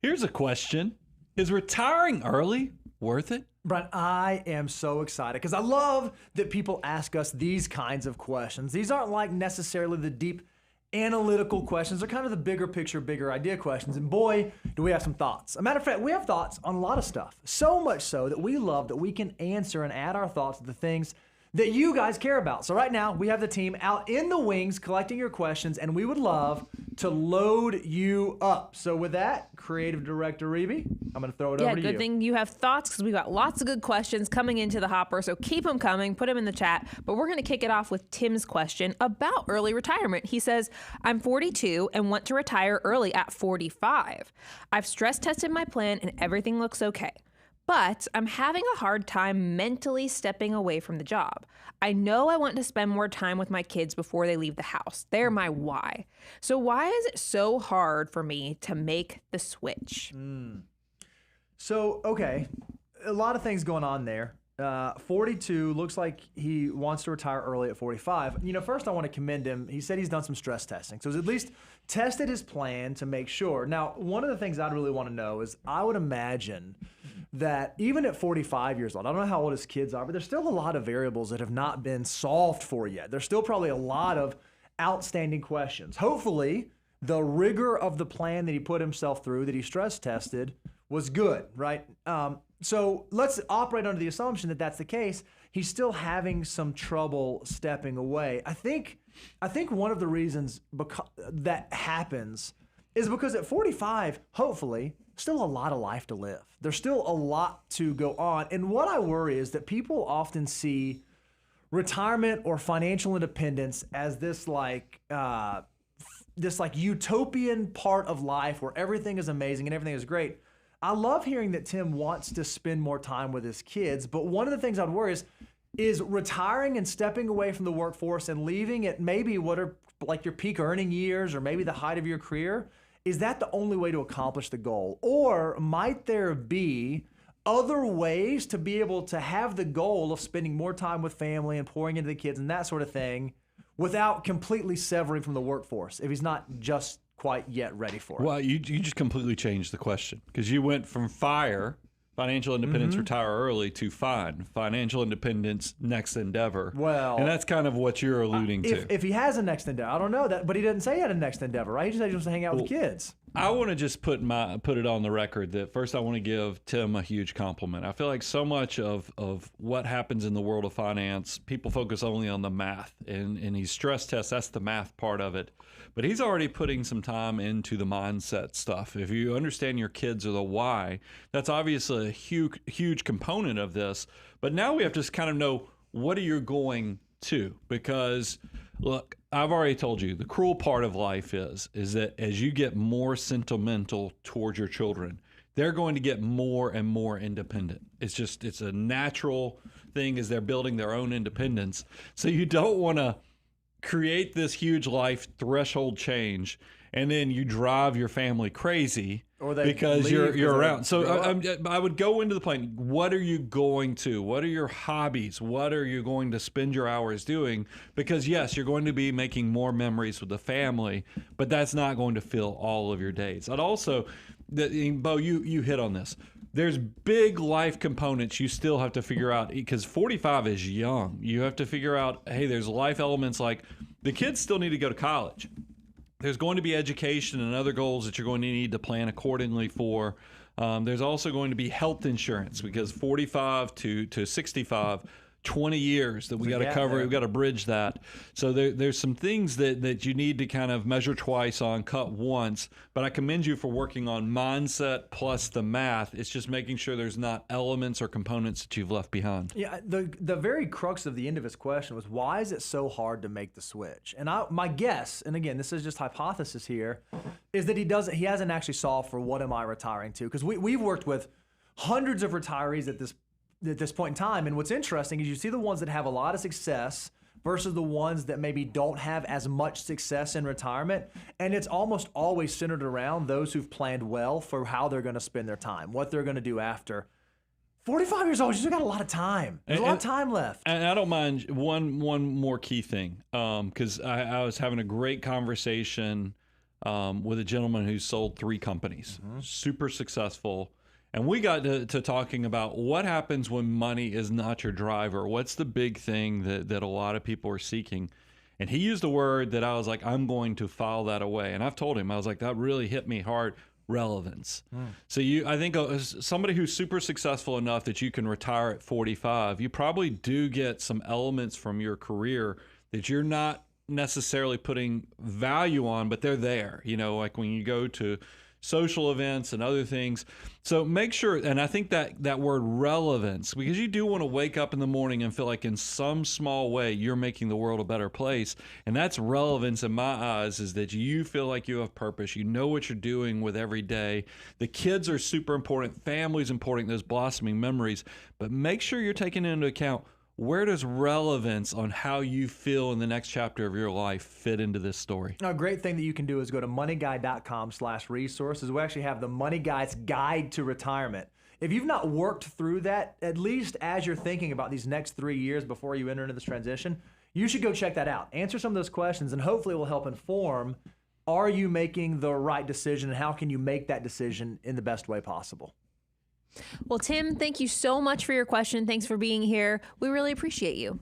Here's a question. Is retiring early worth it? Brian, I am so excited because I love that people ask us these kinds of questions. These aren't like necessarily the deep analytical questions. They're kind of the bigger picture, bigger idea questions. And boy, do we have some thoughts. As a matter of fact, we have thoughts on a lot of stuff. So much so that we love that we can answer and add our thoughts to the things that you guys care about. So right now, we have the team out in the wings collecting your questions, and we would love to load you up. So with that, Creative Director Reby, I'm going to throw it over to you. Yeah, good thing you have thoughts because we've got lots of good questions coming into the hopper. So keep them coming, put them in the chat. But we're going to kick it off with Tim's question about early retirement. He says, I'm 42 and want to retire early at 45. I've stress tested my plan and everything looks okay. But I'm having a hard time mentally stepping away from the job. I know I want to spend more time with my kids before they leave the house. They're my why. So why is it so hard for me to make the switch? So, okay, a lot of things going on there. 42 looks like he wants to retire early at 45. You know, first I want to commend him. He said he's done some stress testing. So he's at least tested his plan to make sure. Now, one of the things I'd really want to know is I would imagine that even at 45 years old, I don't know how old his kids are, but there's still a lot of variables that have not been solved for yet. There's still probably a lot of outstanding questions. Hopefully, the rigor of the plan that he put himself through, that he stress tested, was good, right? So let's operate under the assumption that that's the case. He's still having some trouble stepping away. I think one of the reasons that happens is because at 45, hopefully, still a lot of life to live. There's still a lot to go on. And what I worry is that people often see retirement or financial independence as this utopian part of life where everything is amazing and everything is great. I love hearing that Tim wants to spend more time with his kids, but one of the things I'd worry is retiring and stepping away from the workforce and leaving at maybe what are like your peak earning years or maybe the height of your career. Is that the only way to accomplish the goal? Or might there be other ways to be able to have the goal of spending more time with family and pouring into the kids and that sort of thing without completely severing from the workforce if he's not just quite yet ready for it? Well, you just completely changed the question because you went from financial independence, retire early, to financial independence, next endeavor. Well, and that's kind of what you're alluding to. If he has a next endeavor, I don't know that, but he didn't say he had a next endeavor, right? He just said he wants to hang out with kids. I want to just put it on the record that first I want to give Tim a huge compliment. I feel like so much of what happens in the world of finance, people focus only on the math, and he's stress tests, that's the math part of it. But he's already putting some time into the mindset stuff. If you understand your kids or the why, that's obviously a huge component of this. But now we have to just kind of know, what are you going to? Because look, I've already told you, the cruel part of life is that as you get more sentimental towards your children, they're going to get more and more independent. It's a natural thing as they're building their own independence. So you don't want to create this huge life threshold change and then you drive your family crazy because you're around. So I would go into the plan. What are you going to? What are your hobbies? What are you going to spend your hours doing? Because yes, you're going to be making more memories with the family, but that's not going to fill all of your days. I'd also, Bo, you hit on this. There's big life components you still have to figure out because 45 is young. You have to figure out, hey, there's life elements like the kids still need to go to college. There's going to be education and other goals that you're going to need to plan accordingly for. There's also going to be health insurance because 45 to 65, 20 years that we got to cover. We've got to bridge that. So there's some things that you need to kind of measure twice on, cut once. But I commend you for working on mindset plus the math. It's just making sure there's not elements or components that you've left behind. Yeah, the very crux of the end of his question was, why is it so hard to make the switch? And my guess, and again, this is just hypothesis here, is that he hasn't actually solved for what am I retiring to? Because we've worked with hundreds of retirees at this point in time. And what's interesting is you see the ones that have a lot of success versus the ones that maybe don't have as much success in retirement. And it's almost always centered around those who've planned well for how they're going to spend their time, what they're going to do after. 45 years old, you still got a lot of time. There's a lot of time left. And I don't mind one more key thing, because I was having a great conversation with a gentleman who sold 3 companies, super successful. And we got to talking about what happens when money is not your driver. What's the big thing that a lot of people are seeking? And he used a word that I was like, I'm going to file that away. And I've told him, I was like, that really hit me hard. Relevance. So I think somebody who's super successful enough that you can retire at 45, you probably do get some elements from your career that you're not necessarily putting value on, but they're there, like when you go to social events and other things. So make sure, and I think that word relevance, because you do want to wake up in the morning and feel like in some small way you're making the world a better place. And that's relevance in my eyes, is that you feel like you have purpose. You know what you're doing with every day. The kids are super important. Family's important, those blossoming memories. But make sure you're taking into account, where does relevance on how you feel in the next chapter of your life fit into this story? A great thing that you can do is go to moneyguy.com/resources. We actually have the Money Guy's Guide to Retirement. If you've not worked through that, at least as you're thinking about these next 3 years before you enter into this transition, you should go check that out. Answer some of those questions, and hopefully it will help inform, are you making the right decision, and how can you make that decision in the best way possible? Well, Tim, thank you so much for your question. Thanks for being here. We really appreciate you.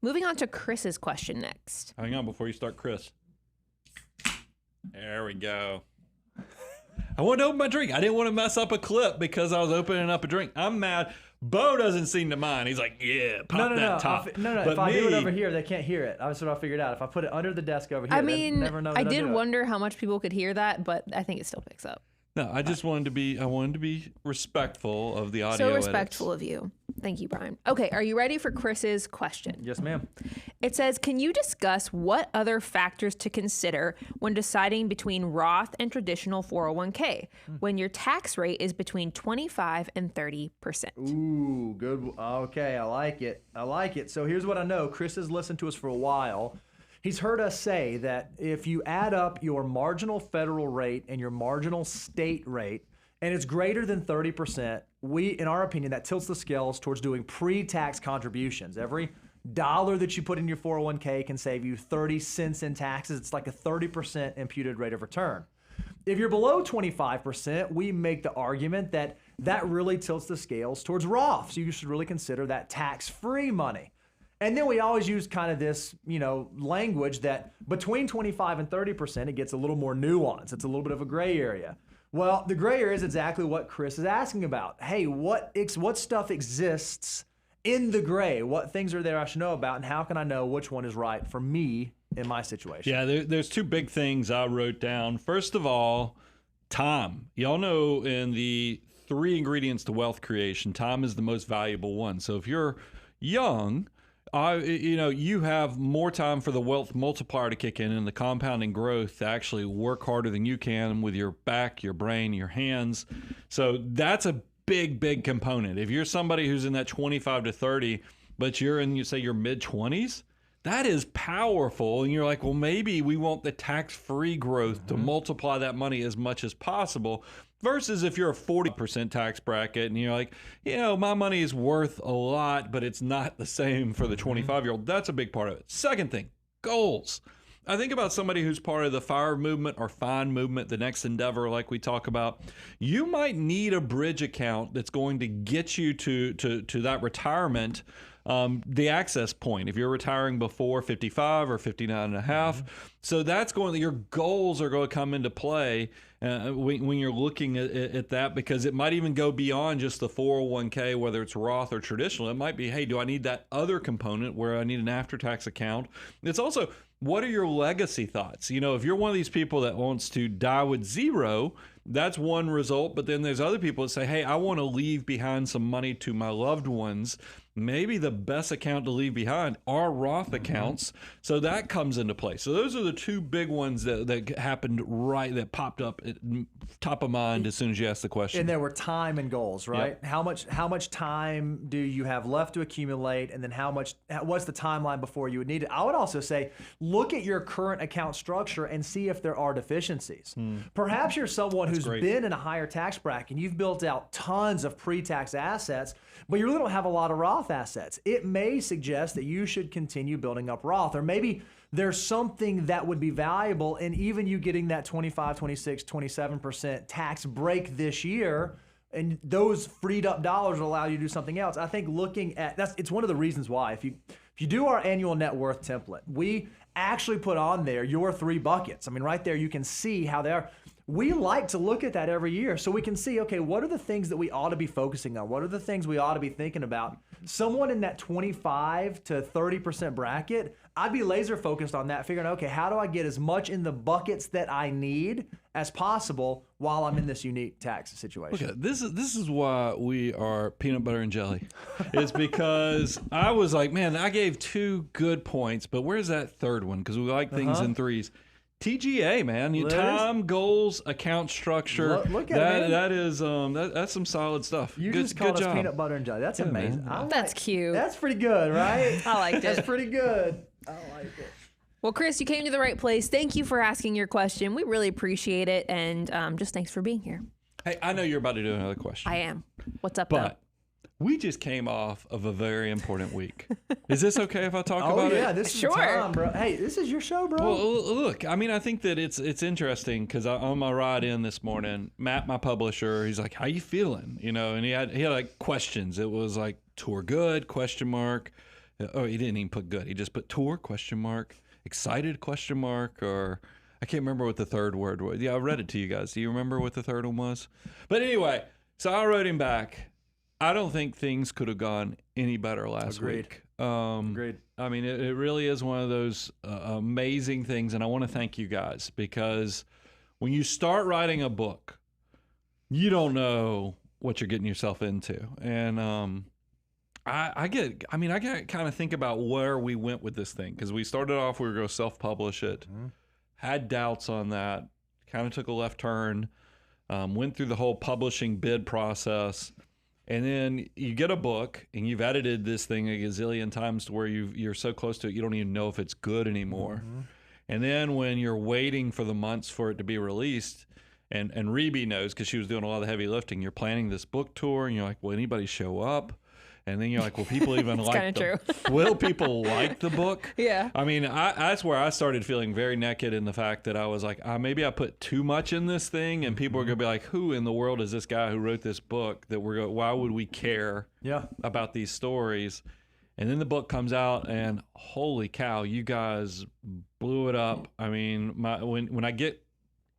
Moving on to Chris's question next. Hang on before you start, Chris. There we go. I wanted to open my drink. I didn't want to mess up a clip because I was opening up a drink. I'm mad. Bo doesn't seem to mind. He's like, yeah, pop that top. No. But if I do it over here, they can't hear it. That's what I figured out. If I put it under the desk over here, I never know that I did do it. wonder how much people could hear that, but I think it still picks up. No, I just wanted to be respectful of the audio. So respectful of you. Thank you, Brian. Okay, are you ready for Chris's question? Yes, ma'am. It says, can you discuss what other factors to consider when deciding between Roth and traditional 401k when your tax rate is between 25 and 30%? Ooh, good. Okay, I like it. So here's what I know. Chris has listened to us for a while. He's heard us say that if you add up your marginal federal rate and your marginal state rate, and it's greater than 30%, in our opinion, that tilts the scales towards doing pre-tax contributions. Every dollar that you put in your 401k can save you 30 cents in taxes. It's like a 30% imputed rate of return. If you're below 25%, we make the argument that really tilts the scales towards Roth. So you should really consider that tax-free money. And then we always use kind of this, language that between 25 and 30%, it gets a little more nuanced. It's a little bit of a gray area. Well, the gray area is exactly what Chris is asking about. Hey, what stuff exists in the gray? What things are there I should know about, and how can I know which one is right for me in my situation? Yeah, there's 2 big things I wrote down. First of all, time. Y'all know in the 3 ingredients to wealth creation, time is the most valuable one. So if you're young, you have more time for the wealth multiplier to kick in and the compounding growth to actually work harder than you can with your back, your brain, your hands. So that's a big component. If you're somebody who's in that 25 to 30, but you're in, you say, your mid-20s, that is powerful. And you're like, well, maybe we want the tax-free growth to multiply that money as much as possible. Versus if you're a 40% tax bracket and you're like, my money is worth a lot, but it's not the same for the 25-year-old. That's a big part of it. Second thing, goals. I think about somebody who's part of the FIRE movement or FIND movement, the next endeavor like we talk about. You might need a bridge account that's going to get you to that retirement, the access point, if you're retiring before 55 or 59 and a half. So that's your goals are going to come into play when you're looking at that, because it might even go beyond just the 401k, whether it's Roth or traditional. It might be, hey, do I need that other component where I need an after-tax account? It's also, what are your legacy thoughts? If you're one of these people that wants to die with zero, that's one result. But then there's other people that say, hey, I want to leave behind some money to my loved ones. Maybe the best account to leave behind are Roth accounts. So that comes into play. So those are the 2 big ones that happened that popped up at top of mind as soon as you asked the question. And there were time and goals, right? Yep. How much time do you have left to accumulate, and then what's the timeline before you would need it? I would also say, look at your current account structure and see if there are deficiencies. Perhaps you're someone who's been in a higher tax bracket and you've built out tons of pre-tax assets, but you really don't have a lot of Roth Roth assets. It may suggest that you should continue building up Roth, or maybe there's something that would be valuable in even you getting that 25, 26, 27% tax break this year, and those freed up dollars will allow you to do something else. I think looking at it's one of the reasons why if you do our annual net worth template, we actually put on there your 3 buckets. I mean, right there you can see how they are. We like to look at that every year so we can see, okay, what are the things that we ought to be focusing on? What are the things we ought to be thinking about? Someone in that 25 to 30% bracket, I'd be laser focused on that, figuring, okay, how do I get as much in the buckets that I need as possible while I'm in this unique tax situation? Okay, this is why we are peanut butter and jelly. It's because I was like, man, I gave 2 good points, but where's that third one? Because we like things in threes. TGA, man, time, goals, account structure. Look at that. That's some solid stuff. You just called us peanut butter and jelly. That's amazing. That's cute. That's pretty good, right? I liked it. That's pretty good. I like it. Well, Chris, you came to the right place. Thank you for asking your question. We really appreciate it, and just thanks for being here. Hey, I know you're about to do another question. I am. What's up, but we just came off of a very important week. Is this okay if I talk about it? Oh, yeah, this is the time, bro. Hey, this is your show, bro. Well, look, I mean, I think that it's interesting because on my ride in this morning, Matt, my publisher, he's like, how you feeling? You know, and he had like questions. It was like, tour good, question mark. Oh, he didn't even put good. He just put tour, question mark, excited, question mark, or I can't remember what the third word was. Yeah, I read it to you guys. Do you remember what the third one was? But anyway, so I wrote him back. I don't think things could have gone any better last week. Agreed. I mean, it really is one of those amazing things, and I want to thank you guys because when you start writing a book, you don't know what you're getting yourself into. And I kind of think about where we went with this thing because we started off, we were going to self-publish it, had doubts on that, kind of took a left turn, went through the whole publishing bid process. And then you get a book and you've edited this thing a gazillion times to where you're so close to it, you don't even know if it's good anymore. And then when you're waiting for the months for it to be released, and Rebe knows because she was doing a lot of the heavy lifting, you're planning this book tour and you're like, will anybody show up? And then you're like, will people even like will people like the book? Yeah. I mean, that's where I started feeling very naked in the fact that I was like, maybe I put too much in this thing and people are going to be like, who in the world is this guy who wrote this book that why would we care about these stories? And then the book comes out and holy cow, you guys blew it up. I mean, when I get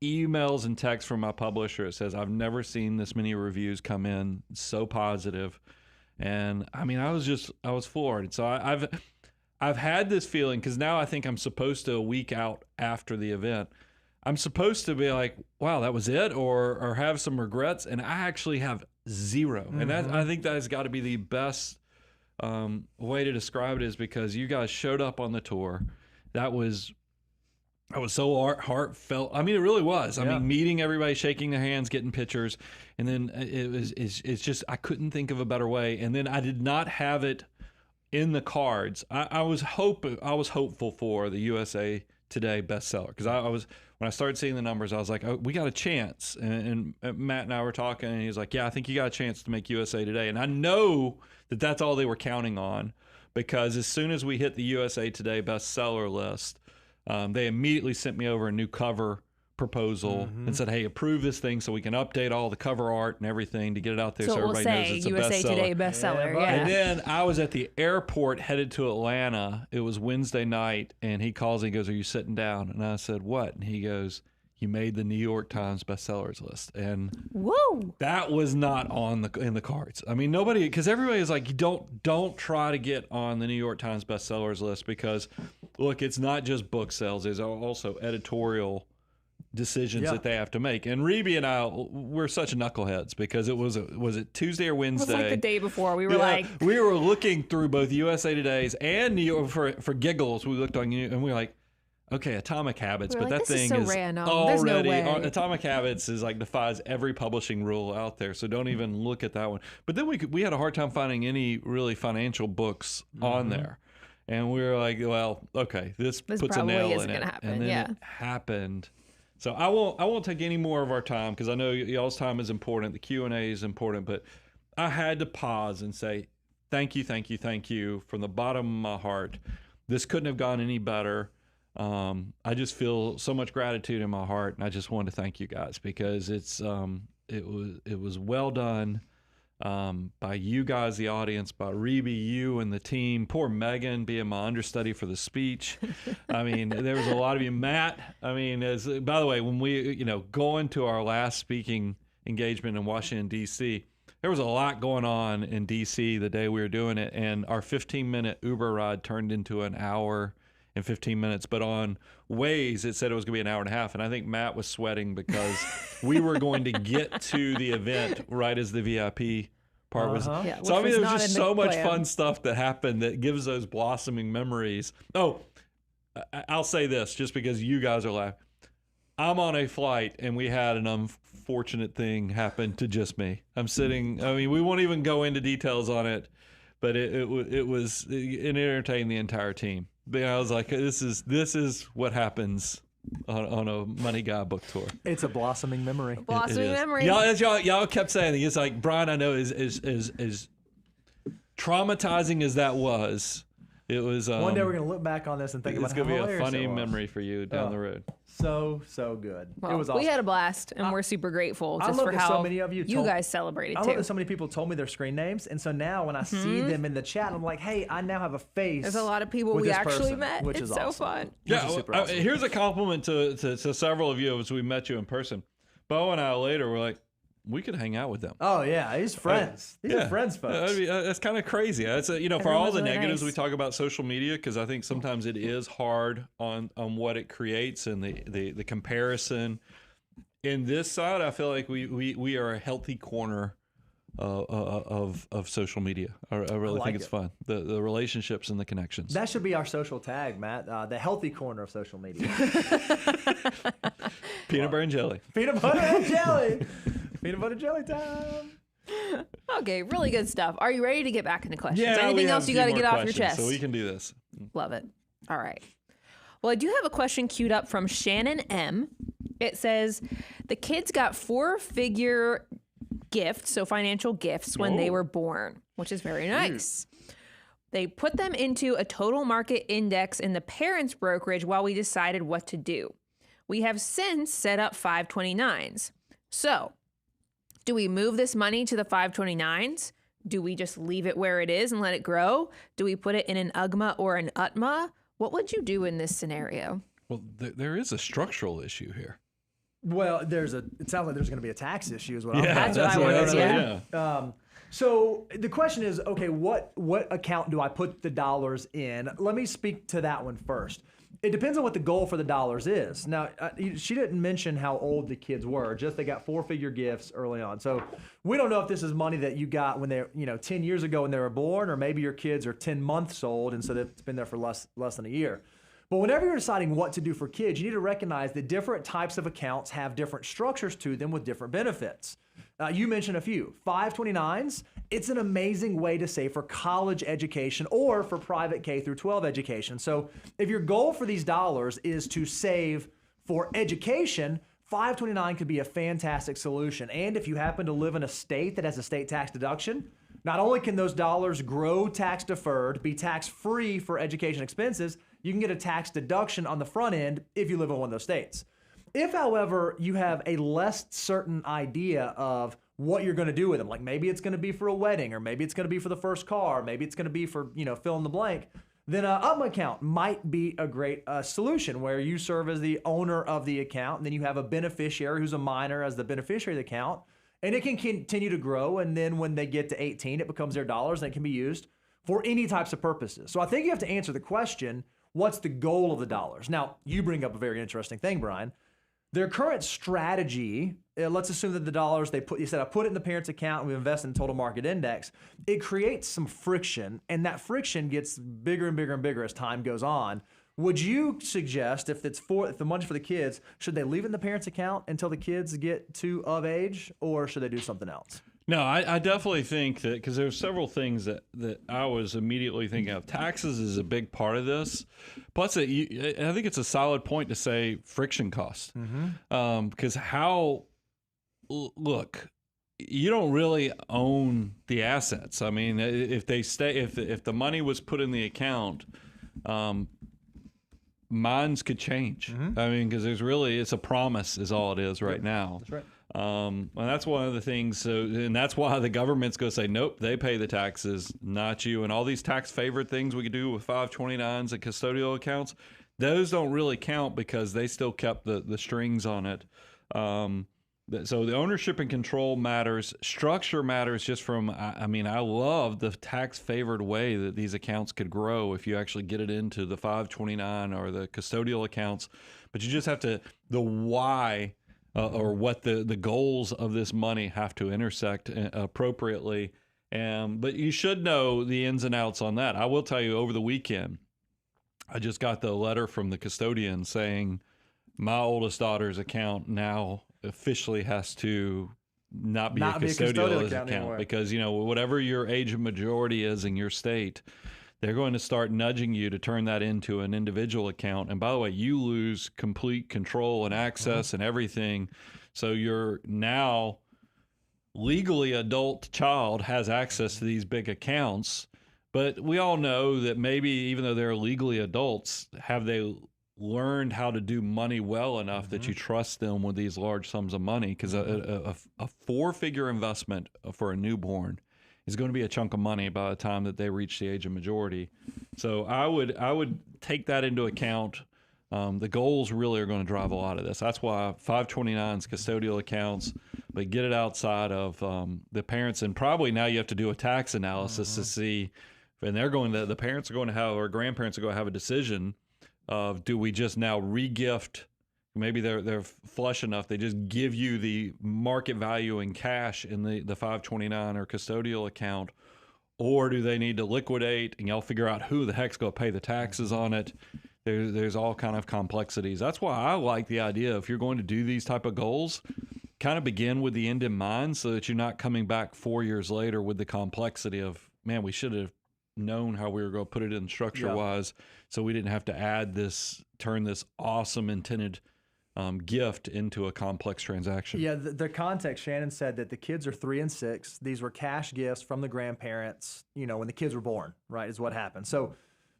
emails and texts from my publisher, it says, I've never seen this many reviews come in so positive. And I mean, I was floored. So I've had this feeling because now I think I'm supposed to, a week out after the event, I'm supposed to be like, wow, that was it, or have some regrets. And I actually have zero. And I think that has got to be the best way to describe it, is because you guys showed up on the tour. That was so heartfelt. I mean, it really was. I mean, meeting everybody, shaking their hands, getting pictures. And then it's just, I couldn't think of a better way. And then I did not have it in the cards. I was hopeful for the USA Today bestseller because when I started seeing the numbers, I was like, oh, we got a chance. And Matt and I were talking, and he was like, yeah, I think you got a chance to make USA Today. And I know that that's all they were counting on, because as soon as we hit the USA Today bestseller list, they immediately sent me over a new cover proposal and said, hey, approve this thing so we can update all the cover art and everything to get it out there so everybody knows it's a USA bestseller. Today bestseller. Yeah. And then I was at the airport headed to Atlanta. It was Wednesday night, and he calls and he goes, are you sitting down? And I said, what? And he goes, you made the New York Times bestsellers list. And whoa, that was not in the cards. I mean, nobody, because everybody is like, don't try to get on the New York Times bestsellers list, because look, it's not just book sales. There's also editorial decisions that they have to make. And Rebe and I, we're such knuckleheads, because was it Tuesday or Wednesday? It was like the day before. We were we were looking through both USA Today's and New York for giggles. We looked on, and we were like, okay, Atomic Habits, but that thing is random. already, There's no way. Atomic Habits is like defies every publishing rule out there, so don't even look at that one. But then we had a hard time finding any really financial books on there. And we were like, well, okay, this puts a nail in it. And then it happened. So I won't take any more of our time, because I know y'all's time is important. The Q&A is important, but I had to pause and say, thank you from the bottom of my heart. This couldn't have gone any better. I just feel so much gratitude in my heart, and I just wanted to thank you guys because it was well done by you guys, the audience, by Reby, you and the team. Poor Megan being my understudy for the speech. I mean, there was a lot of you. Matt, I mean, by the way, when we going to our last speaking engagement in Washington, D.C., there was a lot going on in D.C. the day we were doing it, and our 15-minute Uber ride turned into an hour and 15 minutes. But on Waze, it said it was going to be an hour and a half, and I think Matt was sweating because we were going to get to the event right as the VIP part was. Yeah, so, I mean, there was just so much plan. fun stuff that happened that gives those blossoming memories. Oh, I'll say this just because you guys are laughing. I'm on a flight, and we had an unfortunate thing happen to just me. I'm sitting, I mean, we won't even go into details on it, but it entertained the entire team. But I was like, this is what happens on a Money Guy book tour. It's a blossoming memory. Blossoming memory. Y'all kept saying, it's like, Brian, I know is traumatizing as that was. It was one day we're gonna look back on this and think about it's how gonna be a hilarious funny it was. memory for you down the road. So good. Well, it was awesome. We had a blast, and we're super grateful I just love for that how so many of you told- guys celebrated I too. love that so many people told me their screen names, and so now when I see them in the chat, I'm like, hey, I now have a face. There's a lot of people with we this actually person, met. which It's is so awesome. fun. Which Yeah, is super awesome. here's a compliment to several of you as we met you in person. Bo and I later were like, we could hang out with them. Oh yeah, he's friends. These are friends, folks. I mean, that's kind of crazy. That's for all Everyone's the really negatives nice. we talk about social media, because I think sometimes it is hard on what it creates and the comparison. In this side, I feel like we are a healthy corner of social media. I really like think it's it. fun. The relationships and the connections. That should be our social tag, Matt. The healthy corner of social media. Peanut butter and jelly. Peanut butter and jelly. Peanut butter jelly time. Okay, really good stuff. Are you ready to get back into questions? Yeah, we Anything have else a you few got to more get off your questions, chest? so we can do this. Love it. All right. Well, I do have a question queued up from Shannon M. It says, the kids got 4-figure gifts, so financial gifts, when they were born, which is very nice. They put them into a total market index in the parents' brokerage while we decided what to do. We have since set up 529s. So, do we move this money to the 529s? Do we just leave it where it is and let it grow? Do we put it in an UGMA or an UTMA? What would you do in this scenario? Well, there is a structural issue here. Well, it sounds like there's going to be a tax issue, is what I'm That's what I wondered, yeah. So the question is, okay, what account do I put the dollars in? Let me speak to that one first. It depends on what the goal for the dollars is. Now, she didn't mention how old the kids were, just they got 4-figure gifts early on. So we don't know if this is money that you got when they're, 10 years ago when they were born, or maybe your kids are 10 months old, and so it's been there for less than a year. But whenever you're deciding what to do for kids, you need to recognize that different types of accounts have different structures to them with different benefits. You mentioned a few. 529s, it's an amazing way to save for college education or for private K through 12 education. So if your goal for these dollars is to save for education, 529 could be a fantastic solution. And if you happen to live in a state that has a state tax deduction, not only can those dollars grow tax deferred, be tax free for education expenses, you can get a tax deduction on the front end if you live in one of those states. If, however, you have a less certain idea of what you're going to do with them, like maybe it's going to be for a wedding, or maybe it's going to be for the first car, maybe it's going to be for, fill in the blank, then an UTMA account might be a great solution where you serve as the owner of the account, and then you have a beneficiary who's a minor as the beneficiary of the account, and it can continue to grow, and then when they get to 18, it becomes their dollars, and it can be used for any types of purposes. So I think you have to answer the question, what's the goal of the dollars? Now, you bring up a very interesting thing, Brian. Their current strategy, let's assume that the dollars you said I put it in the parent's account and we invest in the total market index. It creates some friction, and that friction gets bigger and bigger and bigger as time goes on. Would you suggest if the money's for the kids, should they leave it in the parent's account until the kids get of age, or should they do something else? No, I definitely think that, because there's several things that I was immediately thinking of. Taxes is a big part of this. Plus, I think it's a solid point to say friction costs. Because look, you don't really own the assets. I mean, if they stay, if the money was put in the account, minds could change. I mean, because it's a promise is all it is right now. That's right. And that's one of the things. So, and that's why the government's going to say, nope, they pay the taxes, not you. And all these tax favored things we could do with 529s and custodial accounts, those don't really count because they still kept the strings on it. So the ownership and control matters. Structure matters just from, I mean, I love the tax favored way that these accounts could grow if you actually get it into the 529 or the custodial accounts. But you just have to, the why or what the goals of this money have to intersect appropriately. But you should know the ins and outs on that. I will tell you, over the weekend, I just got the letter from the custodian saying my oldest daughter's account now officially has to not be a custodial account because, you know, whatever your age of majority is in your state, they're going to start nudging you to turn that into an individual account. And by the way, you lose complete control and access and everything. So your now legally adult child has access to these big accounts. But we all know that maybe even though they're legally adults, have they learned how to do money well enough that you trust them with these large sums of money? Because a four-figure investment for a newborn is going to be a chunk of money by the time that they reach the age of majority. So I would take that into account. The goals really are going to drive a lot of this. That's why 529s, custodial accounts, but get it outside of the parents. And probably now you have to do a tax analysis to see, and the parents are going to have, or grandparents are going to have a decision of, do we just now re-gift? Maybe they're flush enough, they just give you the market value in cash in the 529 or custodial account, or do they need to liquidate and y'all figure out who the heck's going to pay the taxes on it? There's all kind of complexities. That's why I like the idea, if you're going to do these type of goals, kind of begin with the end in mind so that you're not coming back 4 years later with the complexity of, man, we should have known how we were going to put it in structure wise, so we didn't have to turn this awesome intended gift into a complex transaction. Yeah, the context, Shannon said that the kids are 3 and 6. These were cash gifts from the grandparents, you know, when the kids were born, right, is what happened. So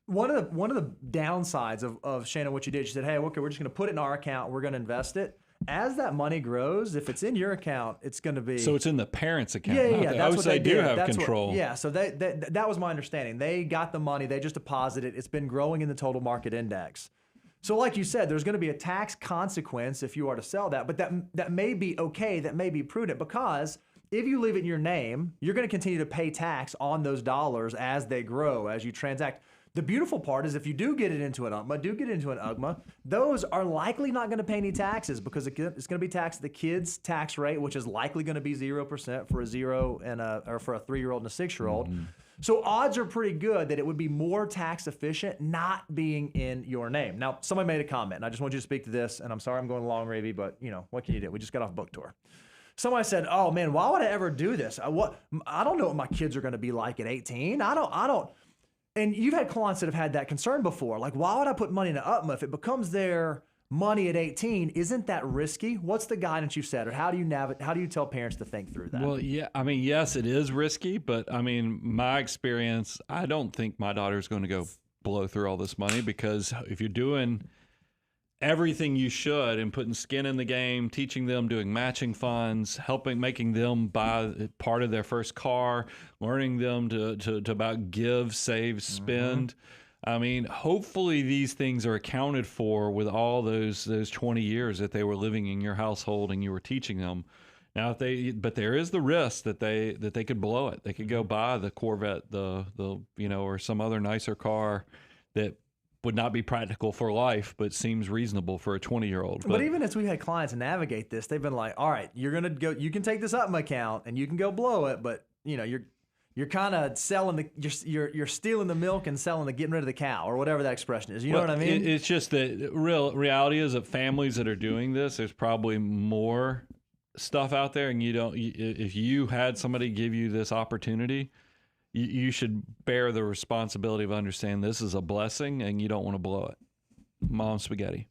one of the downsides of Shannon, what you did, she said, hey, okay, we're just going to put it in our account, we're going to invest it. As that money grows, if it's in your account, it's going to be... So it's in the parents' account. Yeah. That's what they do have control. So that was my understanding. They got the money, they just deposited it. It's been growing in the total market index. So like you said, there's going to be a tax consequence if you are to sell that, but that may be okay, that may be prudent, because if you leave it in your name, you're going to continue to pay tax on those dollars as they grow, as you transact. The beautiful part is if you do get it into an UGMA, those are likely not going to pay any taxes because it's going to be taxed at the kid's tax rate, which is likely going to be 0% for a 0 and or for a 3-year-old and a 6-year-old. So odds are pretty good that it would be more tax efficient not being in your name. Now, somebody made a comment, and I just want you to speak to this, and I'm sorry I'm going long, Ravy, but you know, what can you do? We just got off book tour. Somebody said, oh man, why would I ever do this? I don't know what my kids are going to be like at 18. I don't. And you've had clients that have had that concern before. Like, why would I put money in an UGMA if it becomes their money at 18? Isn't that risky? What's the guidance you've said, or how do you tell parents to think through that? Well, yeah, I mean, yes, it is risky, but I mean, my experience, I don't think my daughter's going to go blow through all this money, because if you're doing everything you should and putting skin in the game, teaching them, doing matching funds, making them buy part of their first car, learning them to about give, save, spend. I mean, hopefully these things are accounted for with all those 20 years that they were living in your household and you were teaching them. Now, but there is the risk that they could blow it. They could go buy the Corvette, or some other nicer car that would not be practical for life, but seems reasonable for a 20-year-old. But even as we've had clients navigate this, they've been like, all right, you're going to go, you can take this UGMA account and you can go blow it, but you know, you're kind of selling you're stealing the milk and getting rid of the cow, or whatever that expression is. You know what I mean? It's just that reality is that families that are doing this, there's probably more stuff out there, and if you had somebody give you this opportunity, you should bear the responsibility of understanding this is a blessing and you don't want to blow it. Mom spaghetti.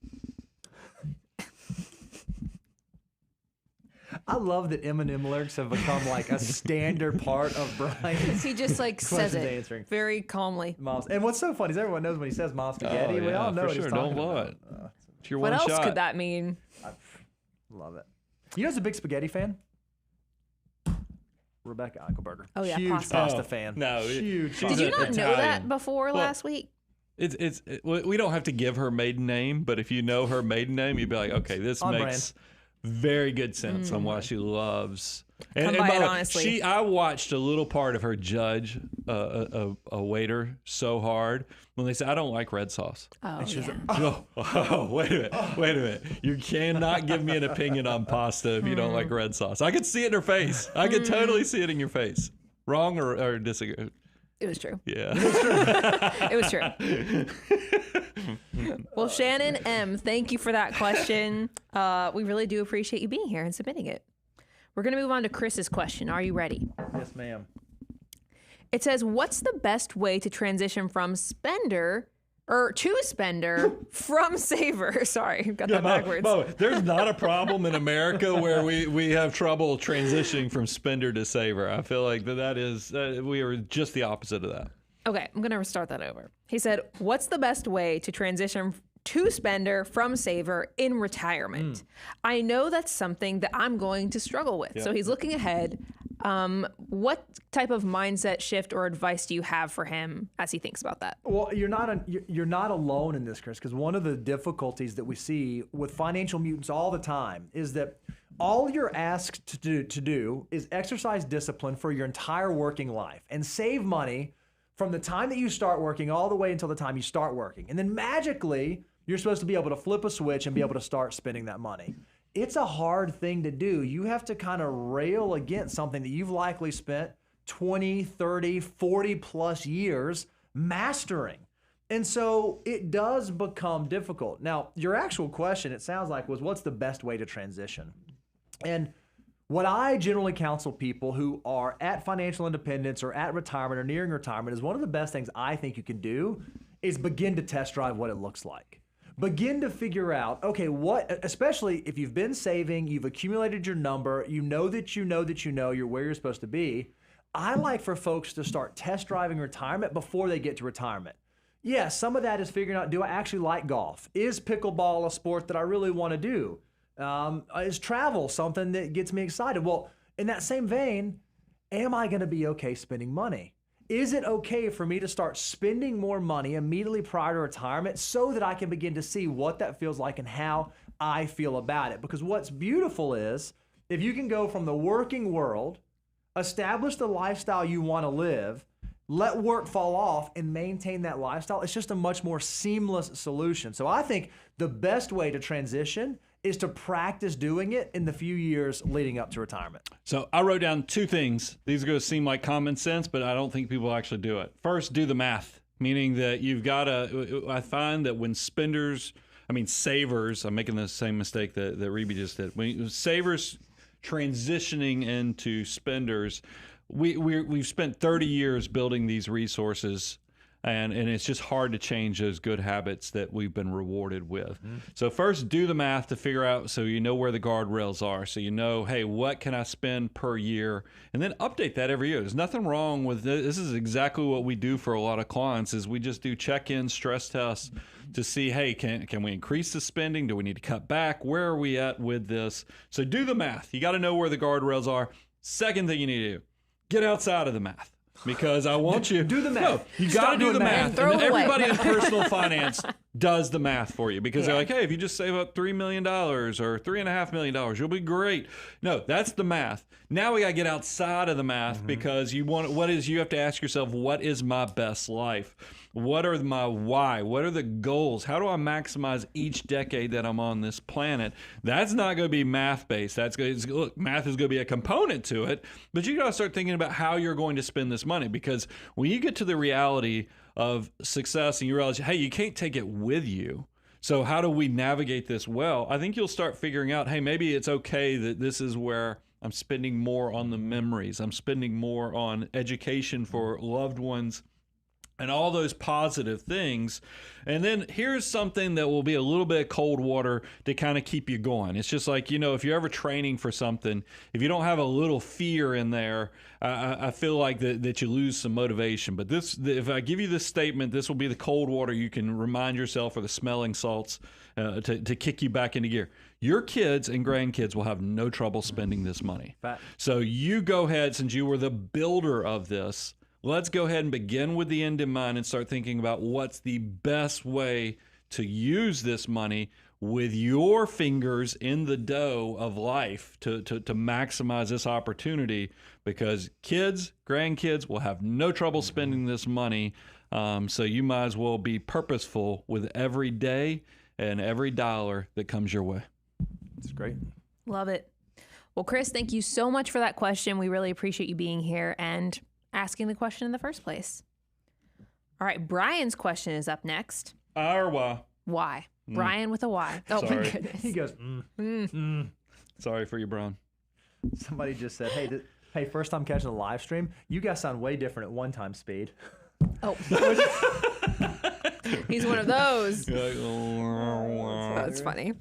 I love that Eminem lyrics have become like a standard part of Brian's. He just like says it answering. very calmly. Mom's. And what's so funny is everyone knows when he says Mom's spaghetti. We all know for what sure. he's talking Don't blow about. it. It's your What one else shot. could that mean? Love it. You know who's a big spaghetti fan? Rebecca Eichelberger. Oh, yeah, Huge pasta. pasta fan. No, huge. she's Did you an not know that Italian. before last week? We don't have to give her maiden name, but if you know her maiden name, you'd be like, okay, this On makes very good sense on why she loves. Come by by it the way, honestly. I watched a little part of her judge a waiter so hard when they said, I don't like red sauce. Oh, yeah. Oh, wait a minute. You cannot give me an opinion on pasta if you don't like red sauce. I could see it in her face. I could totally see it in your face. Wrong or disagree? It was true. Yeah. It was true. Well, Shannon M., thank you for that question. We really do appreciate you being here and submitting it. We're going to move on to Chris's question. Are you ready? Yes, ma'am. It says, what's the best way to transition from spender to spender from saver? Sorry, got that backwards. There's not a problem in America where we have trouble transitioning from spender to saver. I feel like that is, we are just the opposite of that. Okay, I'm going to start that over. He said, what's the best way to transition to spender from saver in retirement? I know that's something that I'm going to struggle with. So he's looking ahead. What type of mindset shift or advice do you have for him as he thinks about that? Well, you're not alone in this, Chris, because one of the difficulties that we see with financial mutants all the time is that all you're asked to do is exercise discipline for your entire working life and save money from the time that you start working all the way until the time you start working. And then magically, you're supposed to be able to flip a switch and be able to start spending that money. It's a hard thing to do. You have to kind of rail against something that you've likely spent 20, 30, 40 plus years mastering. And so it does become difficult. Now, your actual question, it sounds like, was what's the best way to transition? And what I generally counsel people who are at financial independence or at retirement or nearing retirement is one of the best things I think you can do is begin to test drive what it looks like. Begin to figure out, okay, especially if you've been saving, you've accumulated your number, you know you're where you're supposed to be. I like for folks to start test driving retirement before they get to retirement. Yeah, some of that is figuring out, do I actually like golf? Is pickleball a sport that I really want to do? Is travel something that gets me excited? Well, in that same vein, am I going to be okay spending money? Is it okay for me to start spending more money immediately prior to retirement so that I can begin to see what that feels like and how I feel about it? Because what's beautiful is if you can go from the working world, establish the lifestyle you want to live, let work fall off and maintain that lifestyle, it's just a much more seamless solution. So I think the best way to transition is to practice doing it in the few years leading up to retirement. So I wrote down two things. These are going to seem like common sense, but I don't think people actually do it. First, do the math, meaning that you've got to, I find that when savers, I'm making the same mistake that Reby just did. When savers transitioning into spenders, we've spent 30 years building these resources, and it's just hard to change those good habits that we've been rewarded with. So first, do the math to figure out so you know where the guardrails are. So you know, hey, what can I spend per year? And then update that every year. There's nothing wrong with this. This is exactly what we do for a lot of clients is we just do check-in stress tests to see, hey, can we increase the spending? Do we need to cut back? Where are we at with this? So do the math. You got to know where the guardrails are. Second thing you need to do, get outside of the math. Because I want you do the math. No, you got to do the math. Throw And it away. everybody in personal finance does the math for you because they're like, hey, if you just save up $3 million or $3.5 million, you'll be great. No, that's the math. Now we got to get outside of the math because you have to ask yourself, what is my best life? What are my why? What are the goals? How do I maximize each decade that I'm on this planet? That's not going to be math-based. Look, math is going to be a component to it, but you got to start thinking about how you're going to spend this money because when you get to the reality of success and you realize, hey, you can't take it with you. So how do we navigate this well? I think you'll start figuring out, hey, maybe it's okay that this is where I'm spending more on the memories. I'm spending more on education for loved ones. and all those positive things. And then here's something that will be a little bit of cold water to kind of keep you going. It's just like, if you're ever training for something, if you don't have a little fear in there, I feel like that you lose some motivation. But if I give you this statement, this will be the cold water you can remind yourself, or the smelling salts to kick you back into gear. Your kids and grandkids will have no trouble spending this money. So you go ahead, since you were the builder of this, let's go ahead and begin with the end in mind and start thinking about what's the best way to use this money with your fingers in the dough of life to maximize this opportunity, because kids, grandkids will have no trouble spending this money. So you might as well be purposeful with every day and every dollar that comes your way. It's great. Love it. Well, Chris, thank you so much for that question. We really appreciate you being here and asking the question in the first place. All right, Brian's question is up next. Why? Why? Brian with a Y. Oh, Sorry. my goodness. He goes, Sorry for you, Brian. Somebody just said, hey, first time catching the live stream, you guys sound way different at 1 time speed. Oh. He's one of those. That's funny.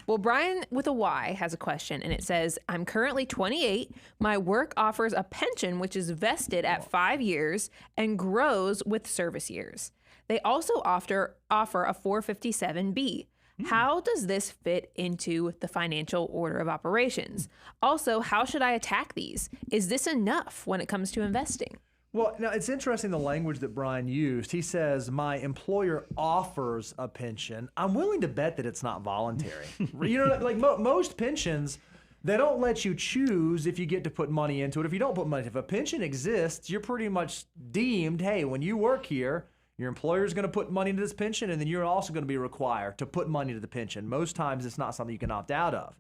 Well, Brian with a Y has a question, and it says, I'm currently 28. My work offers a pension which is vested at 5 years and grows with service years. They also offer a 457B. How does this fit into the financial order of operations? Also, how should I attack these? Is this enough when it comes to investing? Well, now it's interesting the language that Brian used. He says, my employer offers a pension. I'm willing to bet that it's not voluntary. Like most pensions, they don't let you choose if you get to put money into it. If you don't put money, if a pension exists, you're pretty much deemed, hey, when you work here, your employer is going to put money into this pension, and then you're also going to be required to put money into the pension. Most times it's not something you can opt out of.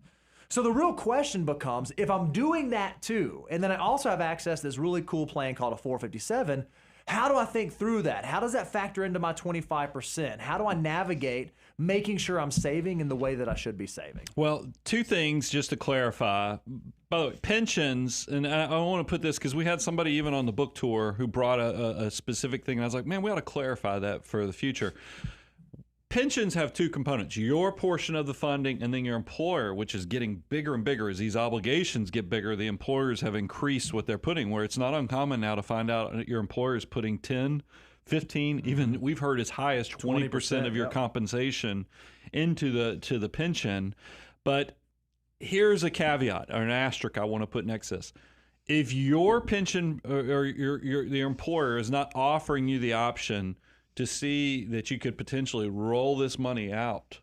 So the real question becomes, if I'm doing that too, and then I also have access to this really cool plan called a 457, how do I think through that? How does that factor into my 25%? How do I navigate making sure I'm saving in the way that I should be saving? Well, 2 things just to clarify. By the way, pensions, and I want to put this because we had somebody even on the book tour who brought a specific thing, and I was like, man, we ought to clarify that for the future. Pensions have 2 components, your portion of the funding and then your employer, which is getting bigger and bigger. As these obligations get bigger, the employers have increased what they're putting, where it's not uncommon now to find out that your employer is putting 10, 15, even we've heard as high as 20% of your compensation into the pension. But here's a caveat or an asterisk I want to put next to this. If your pension or your employer is not offering you the option to see that you could potentially roll this money out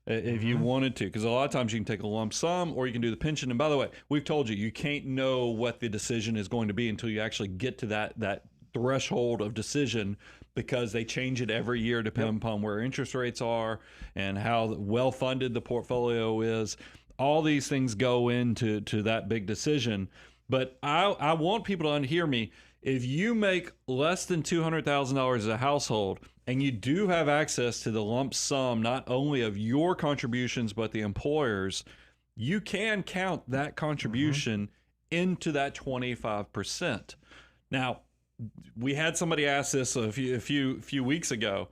if you wanted to, because a lot of times you can take a lump sum or you can do the pension. And by the way, we've told you, you can't know what the decision is going to be until you actually get to that threshold of decision, because they change it every year depending upon where interest rates are and how well funded the portfolio is. All these things go into that big decision. But I want people to hear me. If you make less than $200,000 as a household and you do have access to the lump sum, not only of your contributions, but the employer's, you can count that contribution into that 25%. Now, we had somebody ask this a few weeks ago.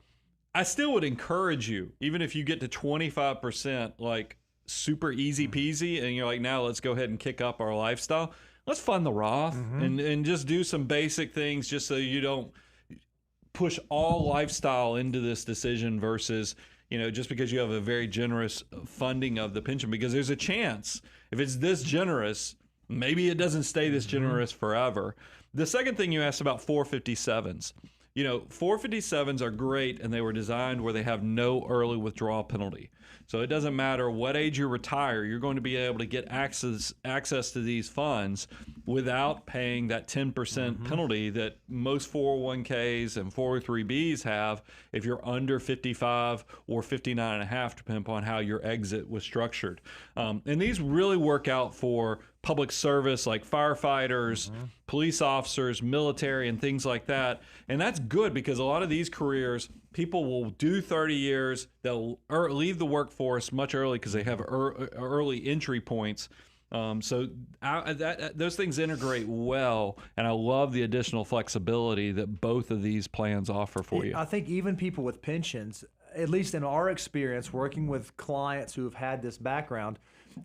I still would encourage you, even if you get to 25%, like super easy peasy, and you're like, now let's go ahead and kick up our lifestyle. Let's fund the Roth and just do some basic things just so you don't push all lifestyle into this decision versus, just because you have a very generous funding of the pension, because there's a chance if it's this generous, maybe it doesn't stay this generous forever. The second thing you asked about 457s. 457s are great, and they were designed where they have no early withdrawal penalty. So it doesn't matter what age you retire, you're going to be able to get access to these funds without paying that 10% penalty that most 401ks and 403bs have if you're under 55 or 59 and a half, depending upon how your exit was structured. And these really work out for public service like firefighters, police officers, military, and things like that. And that's good because a lot of these careers, people will do 30 years, they'll leave the workforce much early because they have early entry points. Those things integrate well, and I love the additional flexibility that both of these plans offer for you. I think even people with pensions, at least in our experience working with clients who have had this background,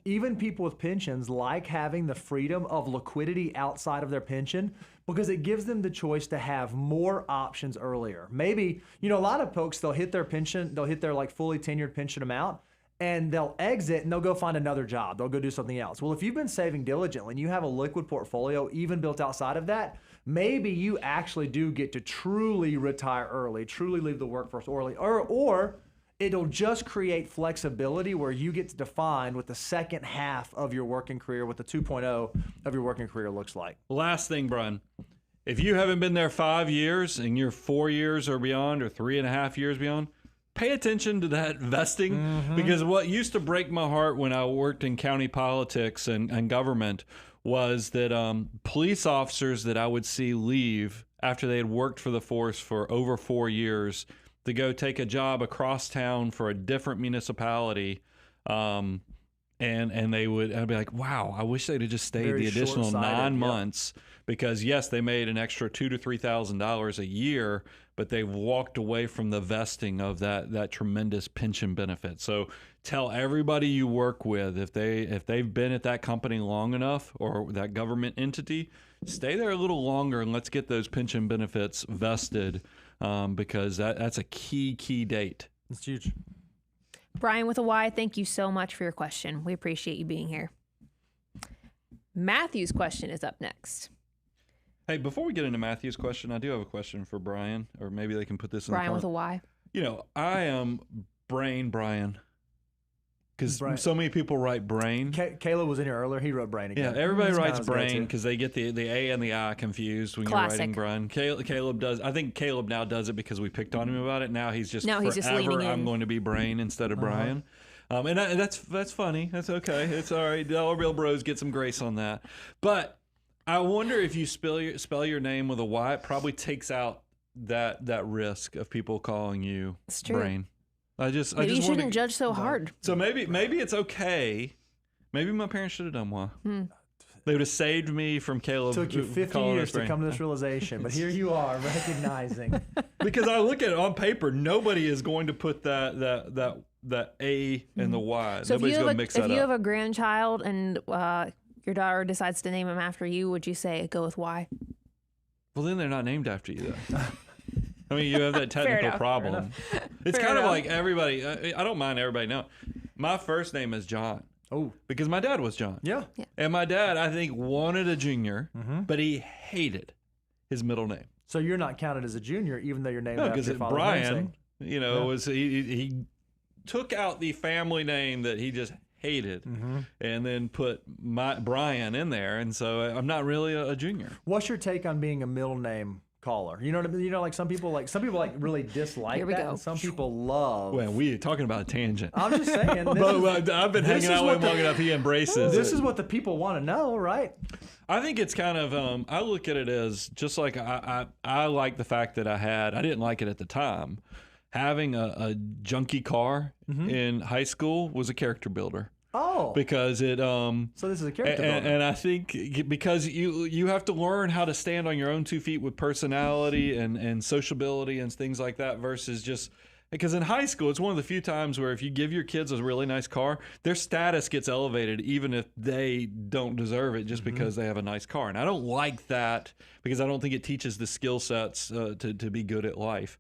even people with pensions like having the freedom of liquidity outside of their pension because it gives them the choice to have more options earlier. Maybe, a lot of folks, they'll hit their pension, they'll hit their like fully tenured pension amount, and they'll exit and they'll go find another job. They'll go do something else. Well, if you've been saving diligently and you have a liquid portfolio even built outside of that, maybe you actually do get to truly retire early, truly leave the workforce early, or it'll just create flexibility where you get to define what the second half of your working career, what the 2.0 of your working career looks like. Last thing, Brian, if you haven't been there 5 years and you're 4 years or beyond or 3.5 years beyond, pay attention to that vesting, because what used to break my heart when I worked in county politics and government was that police officers that I would see leave after they had worked for the force for over 4 years to go take a job across town for a different municipality, and I'd be like, wow, I wish they'd have just stayed the additional 9 months, because yes, they made an extra $2,000 to $3,000 a year, but they've walked away from the vesting of that tremendous pension benefit. So tell everybody you work with, if they've been at that company long enough or that government entity, stay there a little longer and let's get those pension benefits vested, because that's a key date. It's huge. Brian with a Y, thank you so much for your question. We appreciate you being here. Matthew's question is up next. Hey, before we get into Matthew's question, I do have a question for Brian, or maybe they can put this in Brian with a Y. I am Brian. Because so many people write brain. Caleb was in here earlier. He wrote brain again. Yeah, everybody writes brain because they get the A and the I confused when you're writing Brian. Caleb does. I think Caleb now does it because we picked on him about it. Now he's just leaning in. I'm going to be brain instead of Brian. And that's funny. That's okay. It's all right. All real bros get some grace on that. But I wonder if you spell your name with a Y, it probably takes out that risk of people calling you brain. Maybe you shouldn't judge so hard. So maybe it's okay. Maybe my parents should have done Y. They would have saved me from Caleb. It took you 50 years to come to this realization, but here you are recognizing. Because I look at it on paper, nobody is going to put that A and the Y. So Nobody's going to mix that up. If you have a grandchild and your daughter decides to name him after you, would you say go with Y? Well, then they're not named after you, though. I mean, you have that technical problem. It's kind of like everybody. I don't mind everybody knowing. My first name is John. Oh, because my dad was John. Yeah. And my dad, I think, wanted a junior, but he hated his middle name. So you're not counted as a junior, even though you're named after your father's Brian, namesake. was he took out the family name that he just hated, and then put my Brian in there, and so I'm not really a junior. What's your take on being a middle name caller? You know what I mean? Like some people really dislike Here we that, go. and some people love. Well, we are talking about a tangent. I'm just saying. I've been hanging out with him long enough. He embraces This it. is what the people want to know, right? I think it's kind of. I look at it as just like I like the fact that I didn't like it at the time. Having a junky car in high school was a character builder. Oh, because it. So this is a character builder. And I think because you have to learn how to stand on your own 2 feet with personality and sociability and things like that versus just. Because in high school, it's one of the few times where if you give your kids a really nice car, their status gets elevated even if they don't deserve it just because they have a nice car. And I don't like that because I don't think it teaches the skill sets to be good at life.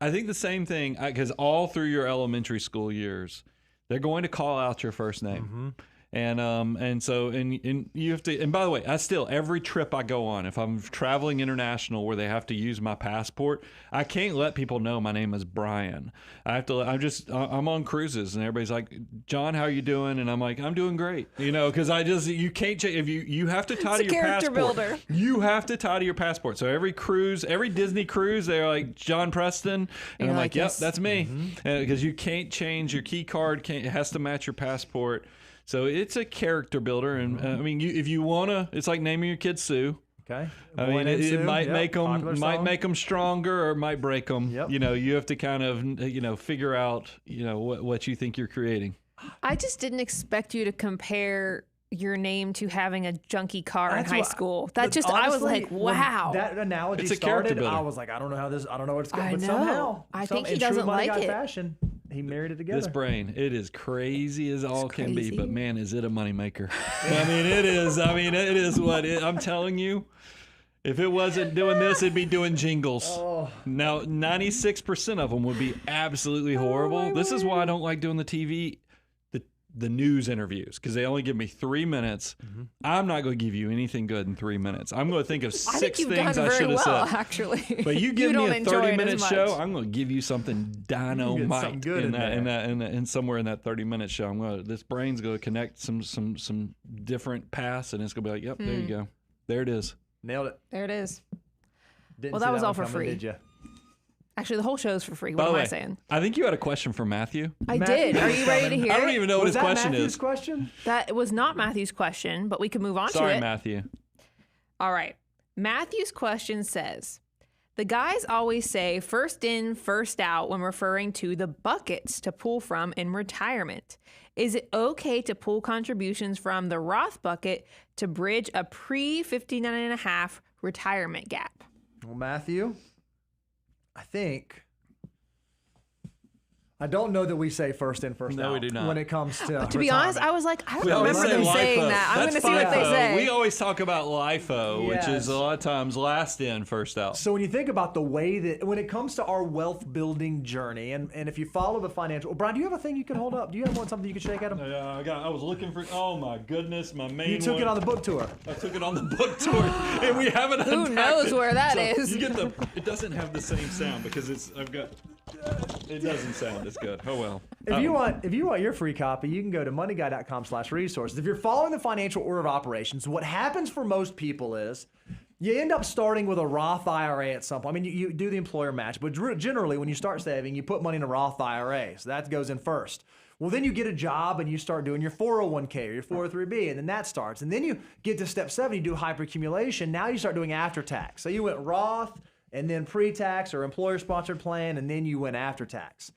I think the same thing, because all through your elementary school years, they're going to call out your first name. And so you have to, and by the way, every trip I go on, if I'm traveling international where they have to use my passport, I can't let people know my name is Brian. I'm on cruises and everybody's like, John, how are you doing? And I'm like, I'm doing great. Because you can't change, if you have to tie to your passport. Builder. You have to tie to your passport. So every Disney cruise, they're like, John Preston. And I'm like, yep, yes. that's me. Because you can't change your key card, it has to match your passport. So it's a character builder, and I mean, if you wanna, it's like naming your kid Sue. Okay. I mean, it might make them stronger, or it might break them. Yep. You have to kind of figure out what you think you're creating. I just didn't expect you to compare your name to having a junky car in That's high what- school. That but just, I was honestly, like, when wow. that analogy It's a character started, builder. I was like, I don't know what it's going I to, but know. somehow, I think he in true doesn't Money like Guy it. fashion, he married it together. This brain, it is crazy as all can be, but crazy. man, is it a moneymaker. I mean, it is. I mean, it is what I'm telling you. If it wasn't doing this, it'd be doing jingles. Oh. Now, 96% of them would be absolutely horrible. This is why I don't like doing the TV, the news interviews, because they only give me 3 minutes. I'm not going to give you anything good in 3 minutes. I'm going to think of I think six you've things done I very should have well, said. actually. But you give me don't a enjoy it 30-minute as show, much. I'm going to give you something dynamite something good in in that, in somewhere in that 30-minute show. This brain's going to connect some different paths, and it's going to be like, yep, there you go, there it is. Nailed it. There it is. Didn't Well, see that was one all for coming, free. Did you? Actually, the whole show's for free. By What the am way, I saying? I think you had a question for Matthew. I Matthew did. Are was you ready to coming. hear I don't it? even know what Was his that question Matthew's is. question? That was not Matthew's question, but we can move on Sorry, to it. Matthew. All right. Matthew's question says, the guys always say first in, first out when referring to the buckets to pull from in retirement. Is it okay to pull contributions from the Roth bucket to bridge a pre-59.5 retirement gap? Well, Matthew, I don't know that we say first in, first out. No, we do not. When it comes to To be honest, I was like, I don't We always remember say them saying LIFO. that. I'm going That's to see what they FIFO. say. We always talk about LIFO, which Yes. is a lot of times last in, first out. So when you think about the way that, when it comes to our wealth building journey, and if you follow the financial, well, Brian, do you have a thing you can hold up? Do you have something you can shake at him? Yeah, I was looking for. Oh my goodness, my main. You took it on the book tour. I took it on the book tour, and we haven't. Who unpacked knows it. where that So is? You get the. It doesn't have the same sound because it's. I've got. It doesn't sound as good. Oh well. If you want your free copy, you can go to moneyguy.com/resources. If you're following the financial order of operations, what happens for most people is you end up starting with a Roth IRA at some point. I mean, you do the employer match, but generally when you start saving, you put money in a Roth IRA. So that goes in first. Well, then you get a job and you start doing your 401k or your 403b, and then that starts. And then you get to step 7, you do hyperaccumulation. Now you start doing after tax. So you went Roth and then pre-tax or employer-sponsored plan, and then you went after tax.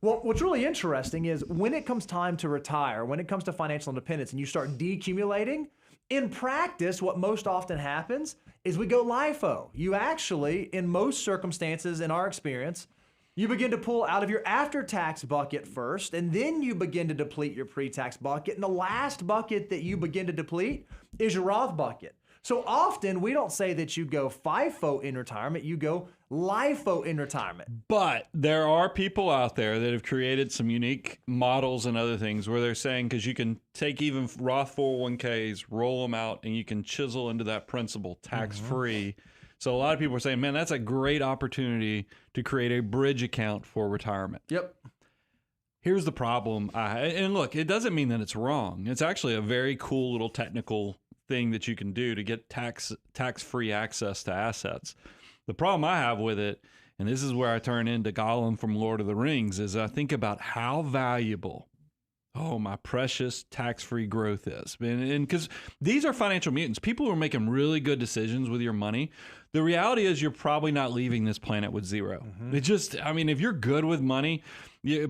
Well, what's really interesting is when it comes time to retire, when it comes to financial independence and you start decumulating, in practice, what most often happens is we go LIFO. You actually, in most circumstances, in our experience, you begin to pull out of your after-tax bucket first, and then you begin to deplete your pre-tax bucket. And the last bucket that you begin to deplete is your Roth bucket. So often we don't say that you go FIFO in retirement, you go LIFO in retirement. But there are people out there that have created some unique models and other things where they're saying, because you can take even Roth 401ks, roll them out, and you can chisel into that principal tax-free. So a lot of people are saying, man, that's a great opportunity to create a bridge account for retirement. Yep. Here's the problem. And look, it doesn't mean that it's wrong. It's actually a very cool little technical thing that you can do to get tax-free access to assets. The problem I have with it, and this is where I turn into Gollum from Lord of the Rings, is I think about how valuable, my precious tax-free growth is. And because these are financial mutants, people who are making really good decisions with your money, the reality is you're probably not leaving this planet with zero. It just, if you're good with money,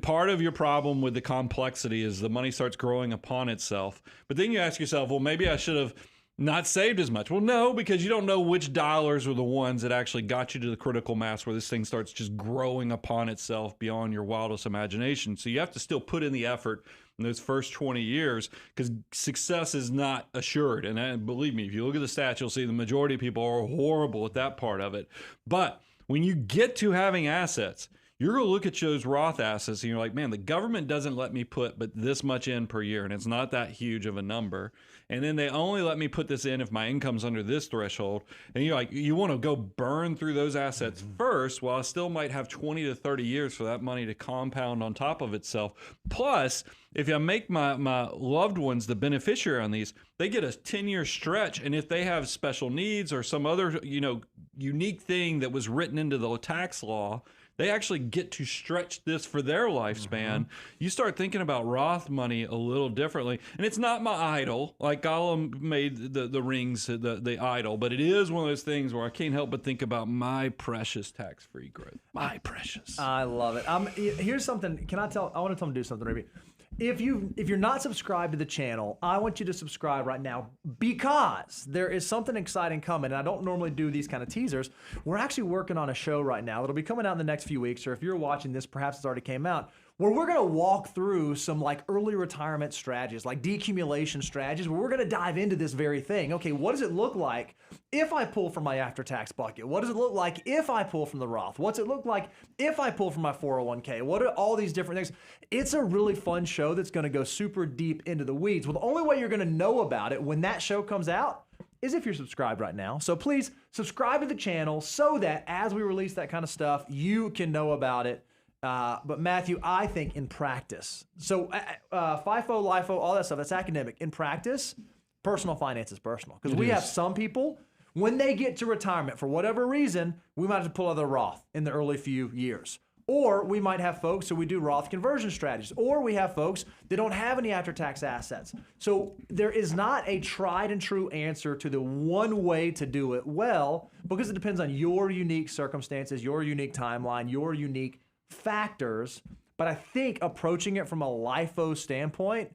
part of your problem with the complexity is the money starts growing upon itself. But then you ask yourself, well, maybe I should have not saved as much. Well, no, because you don't know which dollars are the ones that actually got you to the critical mass where this thing starts just growing upon itself beyond your wildest imagination. So you have to still put in the effort in those first 20 years because success is not assured. And believe me, if you look at the stats, you'll see the majority of people are horrible at that part of it. But when you get to having assets, you're going to look at those Roth assets and you're like, man, the government doesn't let me put but this much in per year, and it's not that huge of a number. And then they only let me put this in if my income's under this threshold. And you're like, you want to go burn through those assets first while I still might have 20 to 30 years for that money to compound on top of itself. Plus, if I make my loved ones the beneficiary on these, they get a 10-year stretch. And if they have special needs or some other, unique thing that was written into the tax law, they actually get to stretch this for their lifespan. You start thinking about Roth money a little differently. And it's not my idol. Like Gollum made the rings the idol. But it is one of those things where I can't help but think about my precious tax-free growth. My precious. I love it. Here's something. I want to tell them to do something, maybe. If you're not subscribed to the channel, I want you to subscribe right now because there is something exciting coming. And I don't normally do these kind of teasers. We're actually working on a show right now that'll be coming out in the next few weeks, or if you're watching this, perhaps it's already came out, where we're going to walk through some like early retirement strategies, like decumulation strategies, where we're going to dive into this very thing. Okay, what does it look like if I pull from my after-tax bucket? What does it look like if I pull from the Roth? What's it look like if I pull from my 401k? What are all these different things? It's a really fun show that's going to go super deep into the weeds. Well, the only way you're going to know about it when that show comes out is if you're subscribed right now. So please subscribe to the channel so that as we release that kind of stuff, you can know about it. But Matthew, I think in practice, so FIFO, LIFO, all that stuff, that's academic. In practice, personal finance is personal. Because we have some people, when they get to retirement, for whatever reason, we might have to pull out the Roth in the early few years. Or we might have folks who we do Roth conversion strategies. Or we have folks that don't have any after-tax assets. So there is not a tried and true answer to the one way to do it well, because it depends on your unique circumstances, your unique timeline, your unique factors. But I think approaching it from a LIFO standpoint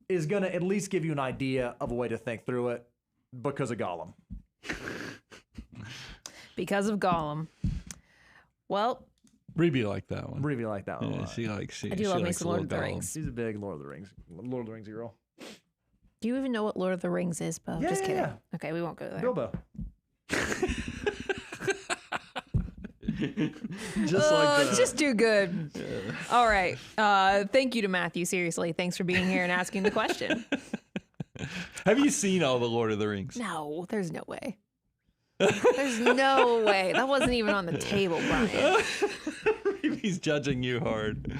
is going to at least give you an idea of a way to think through it because of Gollum. Because of Gollum. Well, Reby liked that one. Reby liked that one. Yeah, I do love me some Lord of the Rings. She's a big Lord of the Rings girl. Do you even know what Lord of the Rings is, Bo? Just kidding. Yeah. Okay, we won't go there. Bilbo. Just like that. Just too good. Yeah. All right. Thank you to Matthew. Seriously, thanks for being here and asking the question. Have you seen all the Lord of the Rings? No, there's no way. There's no way. That wasn't even on the table, Brian. He's judging you hard.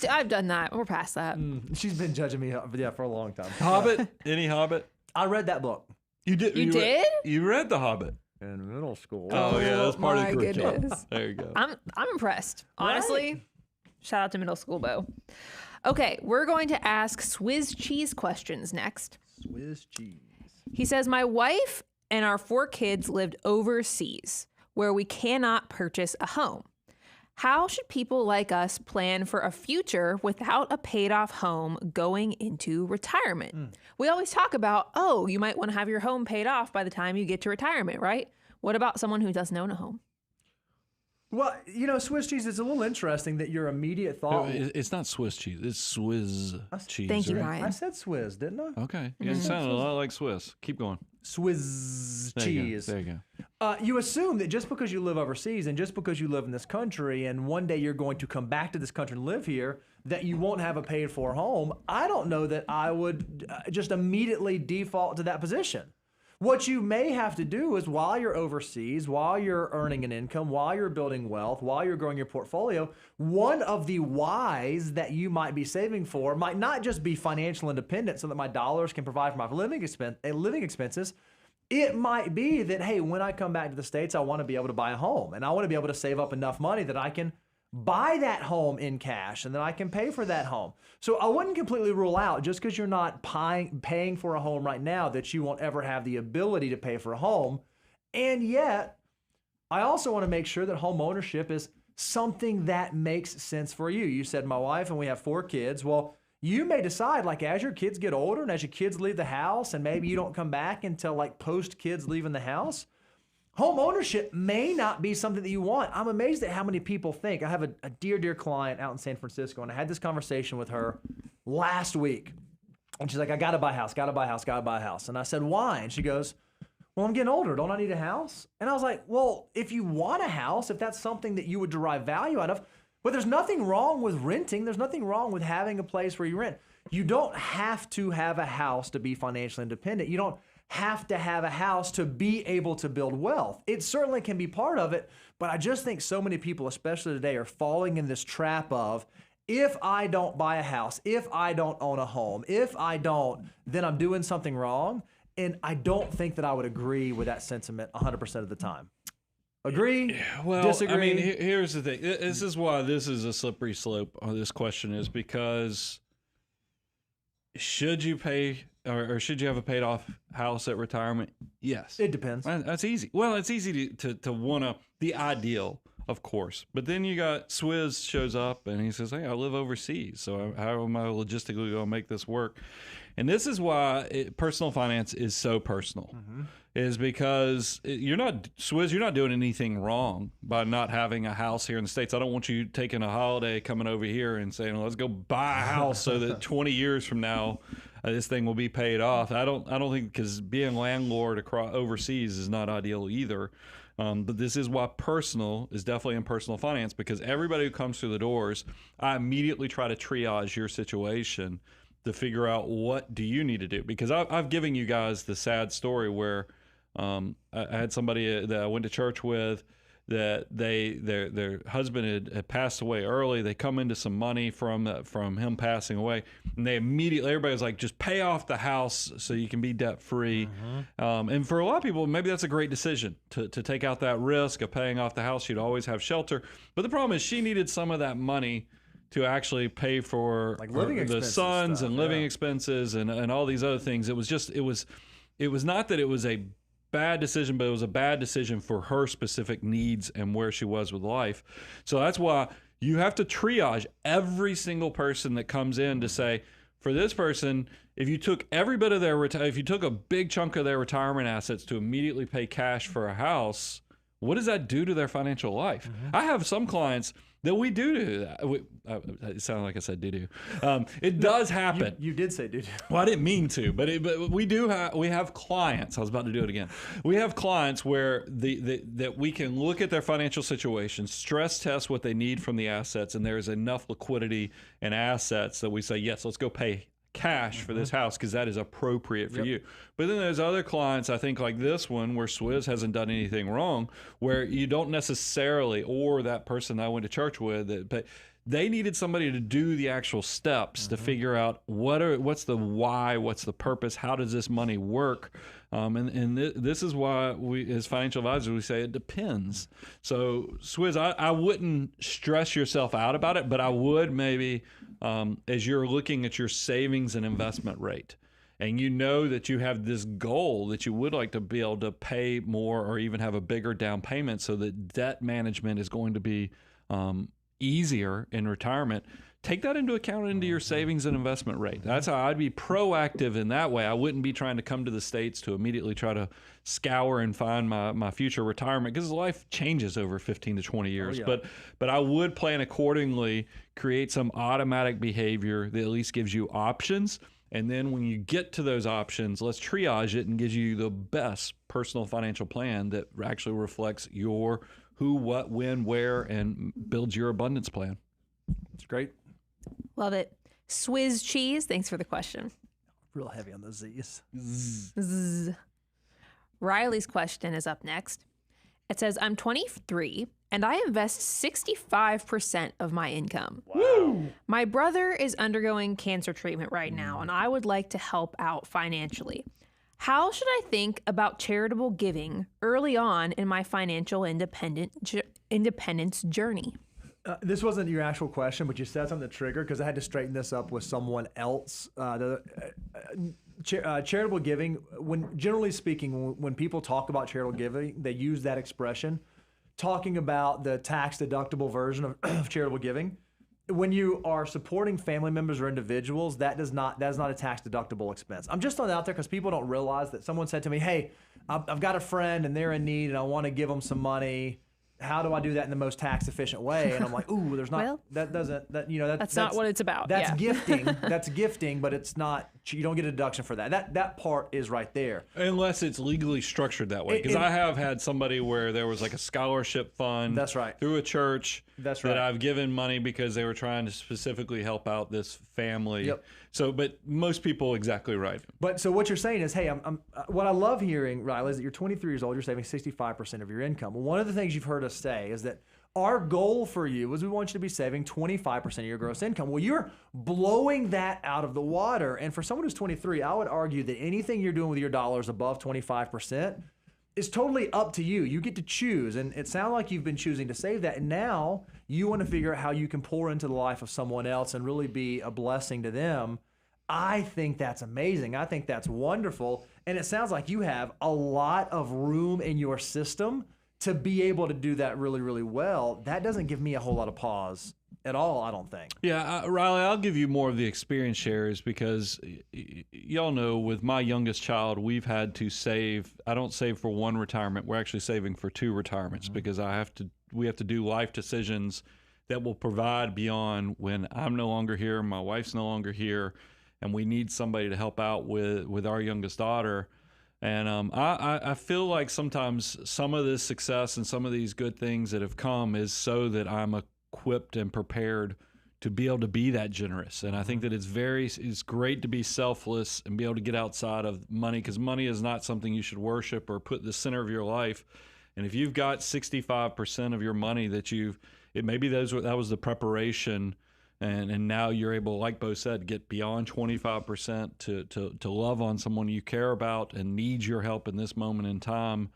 I've done that. We're past that. She's been judging me for a long time. Hobbit? Any Hobbit? I read that book. You did? You did? You read The Hobbit? In middle school. Oh yeah, that's part of the curriculum. Goodness. There you go. I'm impressed. Honestly, right? Shout out to middle school, Bo. Okay, we're going to ask Swizz cheese questions next. Swizz cheese. He says, my wife and our 4 kids lived overseas where we cannot purchase a home. How should people like us plan for a future without a paid-off home going into retirement? We always talk about, oh, you might want to have your home paid off by the time you get to retirement, right? What about someone who doesn't own a home? Well, you know, Swiss cheese, it's a little interesting that your immediate thought... It's not Swiss cheese. It's Swizz cheese. Thank you, right? Ryan. I said Swizz, didn't I? Okay. Yeah, it sounded a lot like Swiss. Keep going. Swizz cheese. There you go. You assume that just because you live overseas and just because you live in this country and one day you're going to come back to this country and live here, that you won't have a paid-for home. I don't know that I would just immediately default to that position. What you may have to do is while you're overseas, while you're earning an income, while you're building wealth, while you're growing your portfolio, one of the whys that you might be saving for might not just be financial independence so that my dollars can provide for my living expenses. It might be that, hey, when I come back to the States, I want to be able to buy a home and I want to be able to save up enough money that I can buy that home in cash and then I can pay for that home. So I wouldn't completely rule out just because you're not paying for a home right now that you won't ever have the ability to pay for a home. And yet, I also want to make sure that home ownership is something that makes sense for you. You said my wife and we have 4 kids. Well, you may decide like as your kids get older and as your kids leave the house and maybe you don't come back until like post kids leaving the house, home ownership may not be something that you want. I'm amazed at how many people think. I have a dear, dear client out in San Francisco, and I had this conversation with her last week. And she's like, I gotta buy a house, gotta buy a house, gotta buy a house. And I said, why? And she goes, well, I'm getting older. Don't I need a house? And I was like, well, if you want a house, if that's something that you would derive value out of, but there's nothing wrong with renting. There's nothing wrong with having a place where you rent. You don't have to have a house to be financially independent. You don't have to have a house to be able to build wealth. It certainly can be part of it, but I just think so many people, especially today, are falling in this trap of, if I don't buy a house, if I don't own a home, if I don't, then I'm doing something wrong. And I don't think that I would agree with that sentiment 100% of the time. Agree? Well, disagree? I mean, here's the thing. This is why this is a slippery slope on this question is because should you pay or should you have a paid off house at retirement? Yes. It depends. That's easy. Well, it's easy to want to, the ideal Of course. But then you got Swizz shows up and he says, hey, I live overseas. So how am I logistically going to make this work? And this is why personal finance is so personal, is because you're not doing anything wrong by not having a house here in the States. I don't want you taking a holiday, coming over here and saying, well, let's go buy a house so that 20 years from now, this thing will be paid off. I don't think, because being a landlord overseas is not ideal either. But this is why personal is definitely in personal finance, because everybody who comes through the doors, I immediately try to triage your situation to figure out what do you need to do. Because I've given you guys the sad story where I had somebody that I went to church with that their husband had passed away early. They come into some money from him passing away, and they immediately, everybody's like, just pay off the house so you can be debt free. And for a lot of people, maybe that's a great decision to take out that risk of paying off the house. You'd always have shelter. But the problem is she needed some of that money to actually pay for like living the sons stuff, and living expenses and all these other things. It was not that it was a bad decision, but it was a bad decision for her specific needs and where she was with life. So that's why you have to triage every single person that comes in to say, for this person, if you took every bit of their if you took a big chunk of their retirement assets to immediately pay cash for a house, what does that do to their financial life? I have some clients that we do that. It sounded like I said do. It does happen. You did say do. Well, I didn't mean to, but we do we have clients. I was about to do it again. We have clients where that we can look at their financial situation, stress test what they need from the assets, and there is enough liquidity and assets that we say, yes, let's go pay cash for this house because that is appropriate for you. But then there's other clients, I think like this one, where Swizz hasn't done anything wrong, where you don't necessarily, or that person I went to church with, but they needed somebody to do the actual steps to figure out what's the why, what's the purpose, how does this money work, and this is why we, as financial advisors, we say it depends. So Swizz, I wouldn't stress yourself out about it, but I would maybe, as you're looking at your savings and investment rate, and you know that you have this goal that you would like to be able to pay more or even have a bigger down payment so that debt management is going to be easier in retirement, take that into account into your savings and investment rate. That's how I'd be proactive in that way. I wouldn't be trying to come to the States to immediately try to scour and find my future retirement, because life changes over 15 to 20 years. But I would plan accordingly, create some automatic behavior that at least gives you options. And then when you get to those options, let's triage it and gives you the best personal financial plan that actually reflects your who, what, when, where, and builds your abundance plan. It's great. Love it. Swizz Cheese, thanks for the question. Real heavy on those Z's. Zzz. Riley's question is up next. It says, I'm 23 and I invest 65% of my income. Wow. My brother is undergoing cancer treatment right now, and I would like to help out financially. How should I think about charitable giving early on in my financial independence journey? This wasn't your actual question, but you said something to trigger, because I had to straighten this up with someone else. Charitable giving, generally speaking, when people talk about charitable giving, they use that expression, talking about the tax-deductible version of charitable giving. When you are supporting family members or individuals, that is not a tax-deductible expense. I'm just throwing it out there because people don't realize that someone said to me, hey, I've got a friend and they're in need and I want to give them some money. How do I do that in the most tax efficient way? And I'm like, ooh, there's not, that's not what it's about. That's gifting. That's gifting, but it's not, you don't get a deduction for that. That part is right there. Unless it's legally structured that way. Because I have had somebody where there was like a scholarship fund. That's right. Through a church. That's right. That I've given money because they were trying to specifically help out this family. Yep. So, but most people exactly right. But so what you're saying is, hey, what I love hearing, Riley, is that you're 23 years old, you're saving 65% of your income. Well, one of the things you've heard us say is that our goal for you is we want you to be saving 25% of your gross income. Well, you're blowing that out of the water. And for someone who's 23, I would argue that anything you're doing with your dollars above 25% is totally up to you. You get to choose. And it sounds like you've been choosing to save that. And now you want to figure out how you can pour into the life of someone else and really be a blessing to them. I think that's amazing. I think that's wonderful. And it sounds like you have a lot of room in your system to be able to do that really, really well, that doesn't give me a whole lot of pause at all, I don't think. Yeah, Riley, I'll give you more of the experience shares because y'all know with my youngest child, we've had to save. I don't save for one retirement. We're actually saving for 2 retirements because we have to do life decisions that will provide beyond when I'm no longer here, my wife's no longer here, and we need somebody to help out with our youngest daughter. And I feel like sometimes some of this success and some of these good things that have come is so that I'm equipped and prepared to be able to be that generous. And I think that it's great to be selfless and be able to get outside of money, because money is not something you should worship or put in the center of your life. And if you've got 65% of your money that maybe that was the preparation, and now you're able, like Bo said, get beyond 25% to love on someone you care about and needs your help in this moment in time.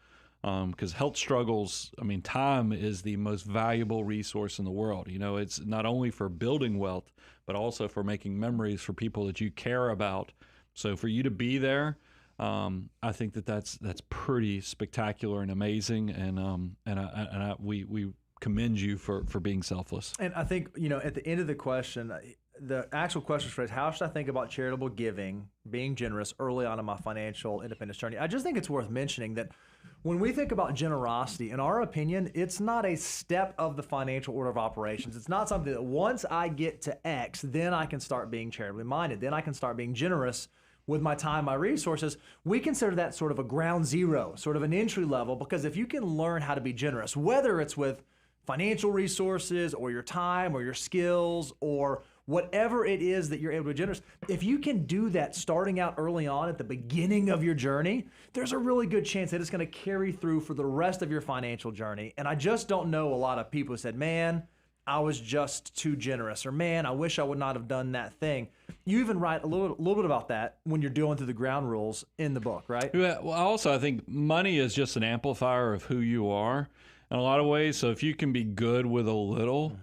Because health struggles, time is the most valuable resource in the world. It's not only for building wealth, but also for making memories for people that you care about. So for you to be there, I think that's pretty spectacular and amazing. And we commend you for being selfless. And I think, at the end of the question, the actual question phrase, how should I think about charitable giving, being generous early on in my financial independence journey? I just think it's worth mentioning that when we think about generosity, in our opinion, it's not a step of the financial order of operations. It's not something that once I get to X, then I can start being charitably minded. Then I can start being generous with my time, my resources. We consider that sort of a ground zero, sort of an entry level, because if you can learn how to be generous, whether it's with financial resources or your time or your skills or whatever it is that you're able to be generous, if you can do that starting out early on at the beginning of your journey, there's a really good chance that it's going to carry through for the rest of your financial journey. And I just don't know a lot of people who said, man, I was just too generous, or man, I wish I would not have done that thing. You even write a little bit about that when you're doing through the ground rules in the book, right? Yeah, well, also, I think money is just an amplifier of who you are in a lot of ways. So if you can be good with a little,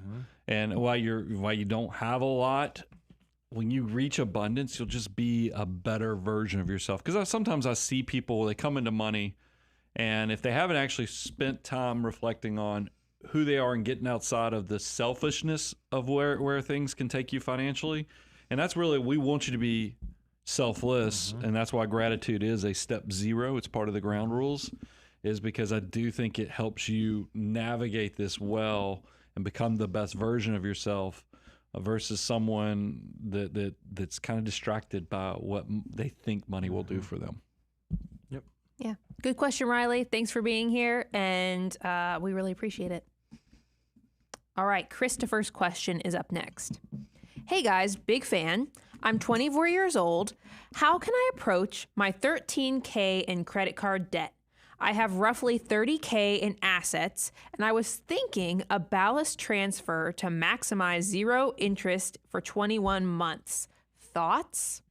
and while you don't have a lot, when you reach abundance, you'll just be a better version of yourself. Because sometimes I see people, they come into money, and if they haven't actually spent time reflecting on who they are and getting outside of the selfishness of where things can take you financially, and that's really, we want you to be selfless, and that's why gratitude is a step 0. It's part of the ground rules, is because I do think it helps you navigate this well and become the best version of yourself versus someone that's kind of distracted by what they think money will do for them. Yep. Yeah. Good question, Riley. Thanks for being here, and we really appreciate it. All right, Christopher's question is up next. Hey guys, big fan. I'm 24 years old. How can I approach my $13K in credit card debt? I have roughly $30K in assets, and I was thinking a ballast transfer to maximize 0 interest for 21 months. Thoughts?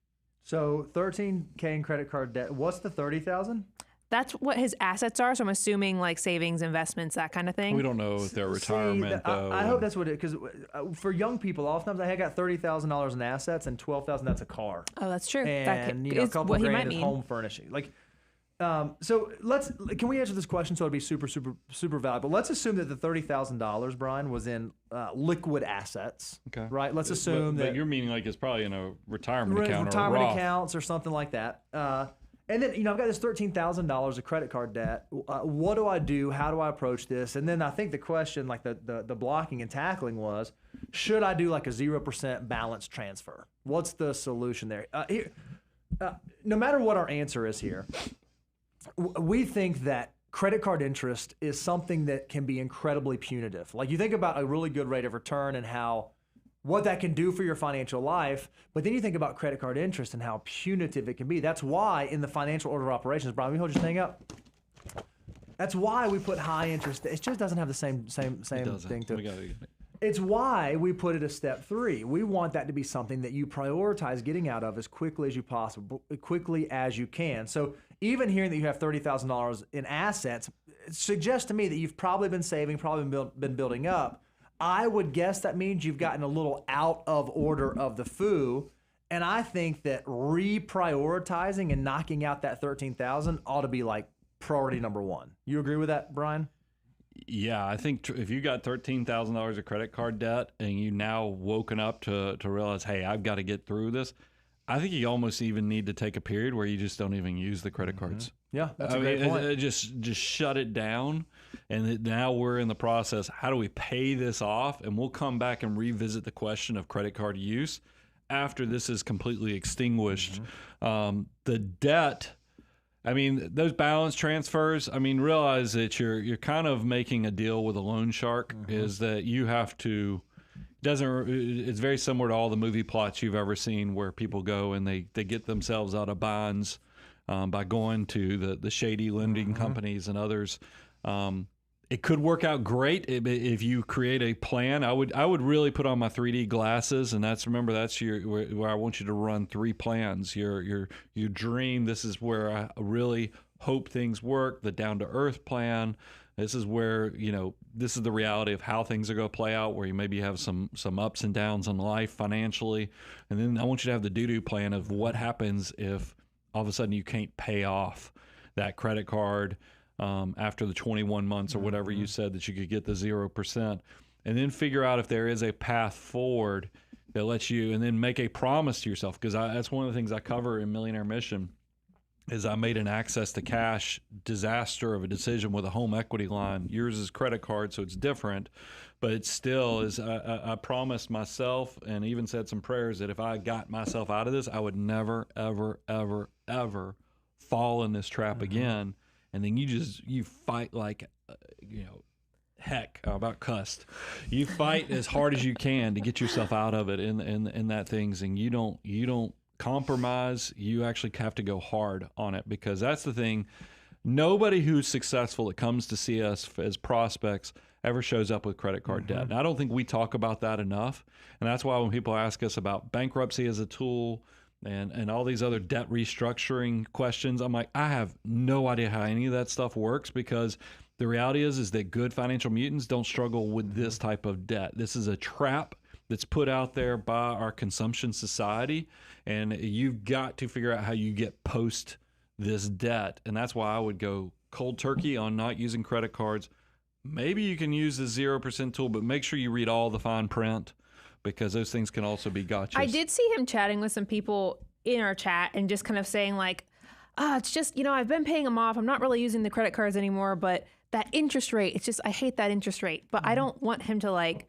So $13K in credit card debt. What's the $30,000? That's what his assets are. So I'm assuming like savings, investments, that kind of thing. We don't know if they're retirement, though. I hope that's what it is, because for young people, oftentimes I got $30,000 in assets and $12,000 that's a car. Oh, that's true. And a couple grand is home furnishing. So can we answer this question so it'd be super, super, super valuable? Let's assume that the $30,000, Brian, was in liquid assets. Okay. Right? Let's assume that you're meaning like it's probably in a retirement account or retirement Roth accounts or something like that. And then, I've got this $13,000 of credit card debt. What do I do? How do I approach this? And then I think the question, like the blocking and tackling was, should I do like a 0% balance transfer? What's the solution there? No matter what our answer is here, we think that credit card interest is something that can be incredibly punitive. Like you think about a really good rate of return and what that can do for your financial life, but then you think about credit card interest and how punitive it can be. That's why in the financial order of operations, Brian, we hold your thing up. That's why we put high interest. It just doesn't have the same thing to it. It's why we put it a step 3. We want that to be something that you prioritize getting out of as quickly as you can. So even hearing that you have $30,000 in assets suggests to me that you've probably been saving, probably been building up. I would guess that means you've gotten a little out of order of the foo. And I think that reprioritizing and knocking out that $13,000 ought to be like priority number 1. You agree with that, Brian? Yeah, I think if you got $13,000 of credit card debt and you now woken up to realize, hey, I've got to get through this, I think you almost even need to take a period where you just don't even use the credit cards. Yeah, that's a great point. Just shut it down. And now we're in the process. How do we pay this off? And we'll come back and revisit the question of credit card use after this is completely extinguished. The debt, I mean, those balance transfers, I mean, realize that you're kind of making a deal with a loan shark, is that you have to, it's very similar to all the movie plots you've ever seen where people go and they get themselves out of bonds by going to the shady lending companies and others. It could work out great if you create a plan. I would really put on my 3D glasses, and that's where I want you to run 3 plans. Your dream. This is where I really hope things work. The down to earth plan. This is where this is the reality of how things are going to play out. Where you maybe have some ups and downs in life financially, and then I want you to have the do plan of what happens if all of a sudden you can't pay off that credit card. After the 21 months or whatever you said that you could get the 0%, and then figure out if there is a path forward that lets you, and then make a promise to yourself. Because that's one of the things I cover in Millionaire Mission is I made an access to cash disaster of a decision with a home equity line. Yours is credit card, so it's different, but it still is. I promised myself and even said some prayers that if I got myself out of this, I would never, ever, ever, ever fall in this trap again. And then you fight like, heck, how about cussed? You fight as hard as you can to get yourself out of it in that things. And you don't compromise. You actually have to go hard on it, because that's the thing. Nobody who's successful that comes to see us as prospects ever shows up with credit card debt. And I don't think we talk about that enough. And that's why when people ask us about bankruptcy as a tool, and all these other debt restructuring questions, I'm like, I have no idea how any of that stuff works, because the reality is that good financial mutants don't struggle with this type of debt. This is a trap that's put out there by our consumption society, and you've got to figure out how you get post this debt. And that's why I would go cold turkey on not using credit cards. Maybe you can use the 0% tool, but make sure you read all the fine print, because those things can also be gotchas. I did see him chatting with some people in our chat and just kind of saying like, it's just, I've been paying them off. I'm not really using the credit cards anymore, but that interest rate, it's just, I hate that interest rate. But I don't want him to like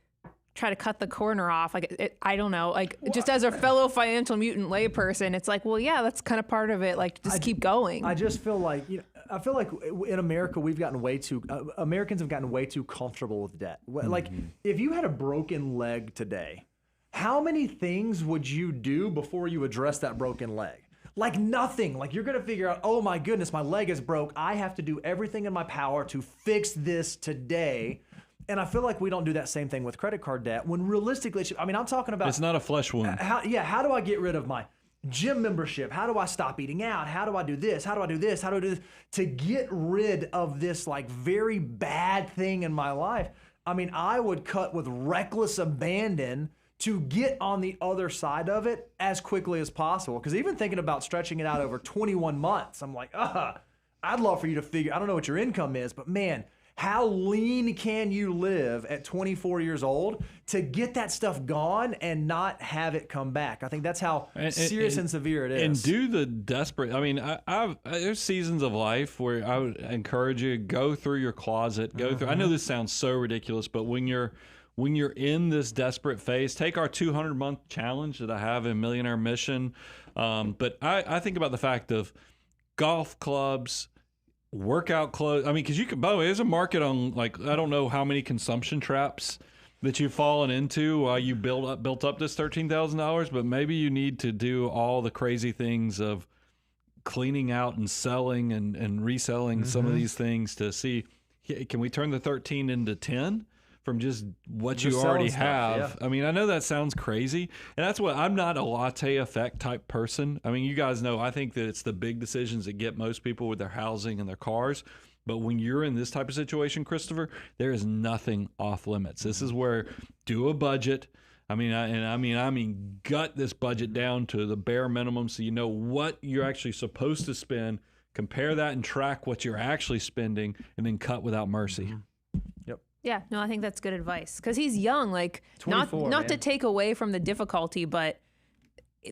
try to cut the corner off. Like, I don't know, like just as a fellow financial mutant layperson, it's like, well, yeah, that's kind of part of it. Like, just keep going. I just feel like, I feel like in America, Americans have gotten way too comfortable with debt. Like, if you had a broken leg today, how many things would you do before you address that broken leg? Like nothing. Like, you're going to figure out, oh my goodness, my leg is broke. I have to do everything in my power to fix this today. And I feel like we don't do that same thing with credit card debt, when realistically, I'm talking about, it's not a flesh wound. How do I get rid of my gym membership? How do I stop eating out? How do I do this? How do I do this? How do I do this? To get rid of this like very bad thing in my life. I would cut with reckless abandon to get on the other side of it as quickly as possible. Because even thinking about stretching it out over 21 months, I'm like, I'd love for you to figure, I don't know what your income is, but man, how lean can you live at 24 years old to get that stuff gone and not have it come back? I think that's how serious and severe it is. And do the desperate. There's seasons of life where I would encourage you to go through your closet, go through. I know this sounds so ridiculous, but when you're in this desperate phase, take our 200-month challenge that I have in Millionaire Mission. But I think about the fact of golf clubs, workout clothes. Because you can, by the way, there's a market on, like, I don't know how many consumption traps that you've fallen into while you built up this $13,000, but maybe you need to do all the crazy things of cleaning out and selling and reselling some of these things to see, can we turn the 13 into 10 from just what you already have? Stuff, yeah. I know that sounds crazy, and that's what, I'm not a latte effect type person. You guys know, I think that it's the big decisions that get most people with their housing and their cars. But when you're in this type of situation, Christopher, there is nothing off limits. This is where do a budget. Gut this budget down to the bare minimum so you know what you're actually supposed to spend, compare that and track what you're actually spending, and then cut without mercy. Yeah, no, I think that's good advice because he's young. Like, 24, not to man. take away from the difficulty, but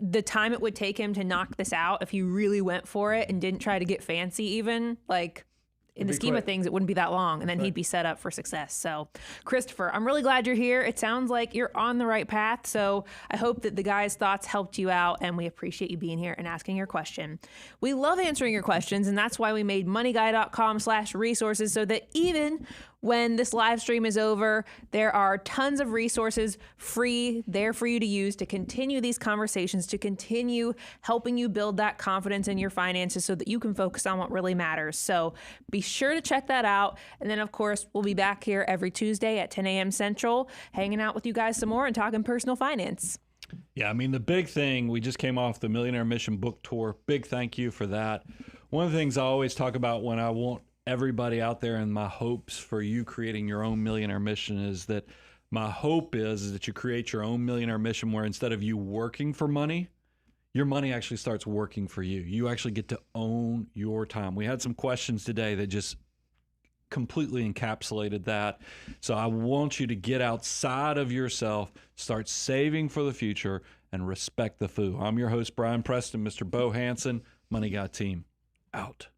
the time it would take him to knock this out if he really went for it and didn't try to get fancy, even like. In the be scheme of quick. things, it wouldn't be that long, and then he'd be set up for success. So, Christopher, I'm really glad you're here. It sounds like you're on the right path. So, I hope that the guys' thoughts helped you out, and we appreciate you being here and asking your question. We love answering your questions, and that's why we made moneyguy.com/resources so that even when this live stream is over, there are tons of resources free there for you to use to continue these conversations, to continue helping you build that confidence in your finances so that you can focus on what really matters. So be sure to check that out. And then, of course, we'll be back here every Tuesday at 10 a.m. Central, hanging out with you guys some more and talking personal finance. Yeah, I mean, the big thing, we just came off the Millionaire Mission book tour. Big thank you for that. One of the things I always talk about when I want everybody out there and my hopes for you creating your own millionaire mission is that my hope is that you create your own millionaire mission where instead of you working for money, your money actually starts working for you. You actually get to own your time. We had some questions today that just completely encapsulated that. So I want you to get outside of yourself, start saving for the future, and respect the foo. I'm your host, Brian Preston, Mr. Bo Hansen, Money Guy Team, out.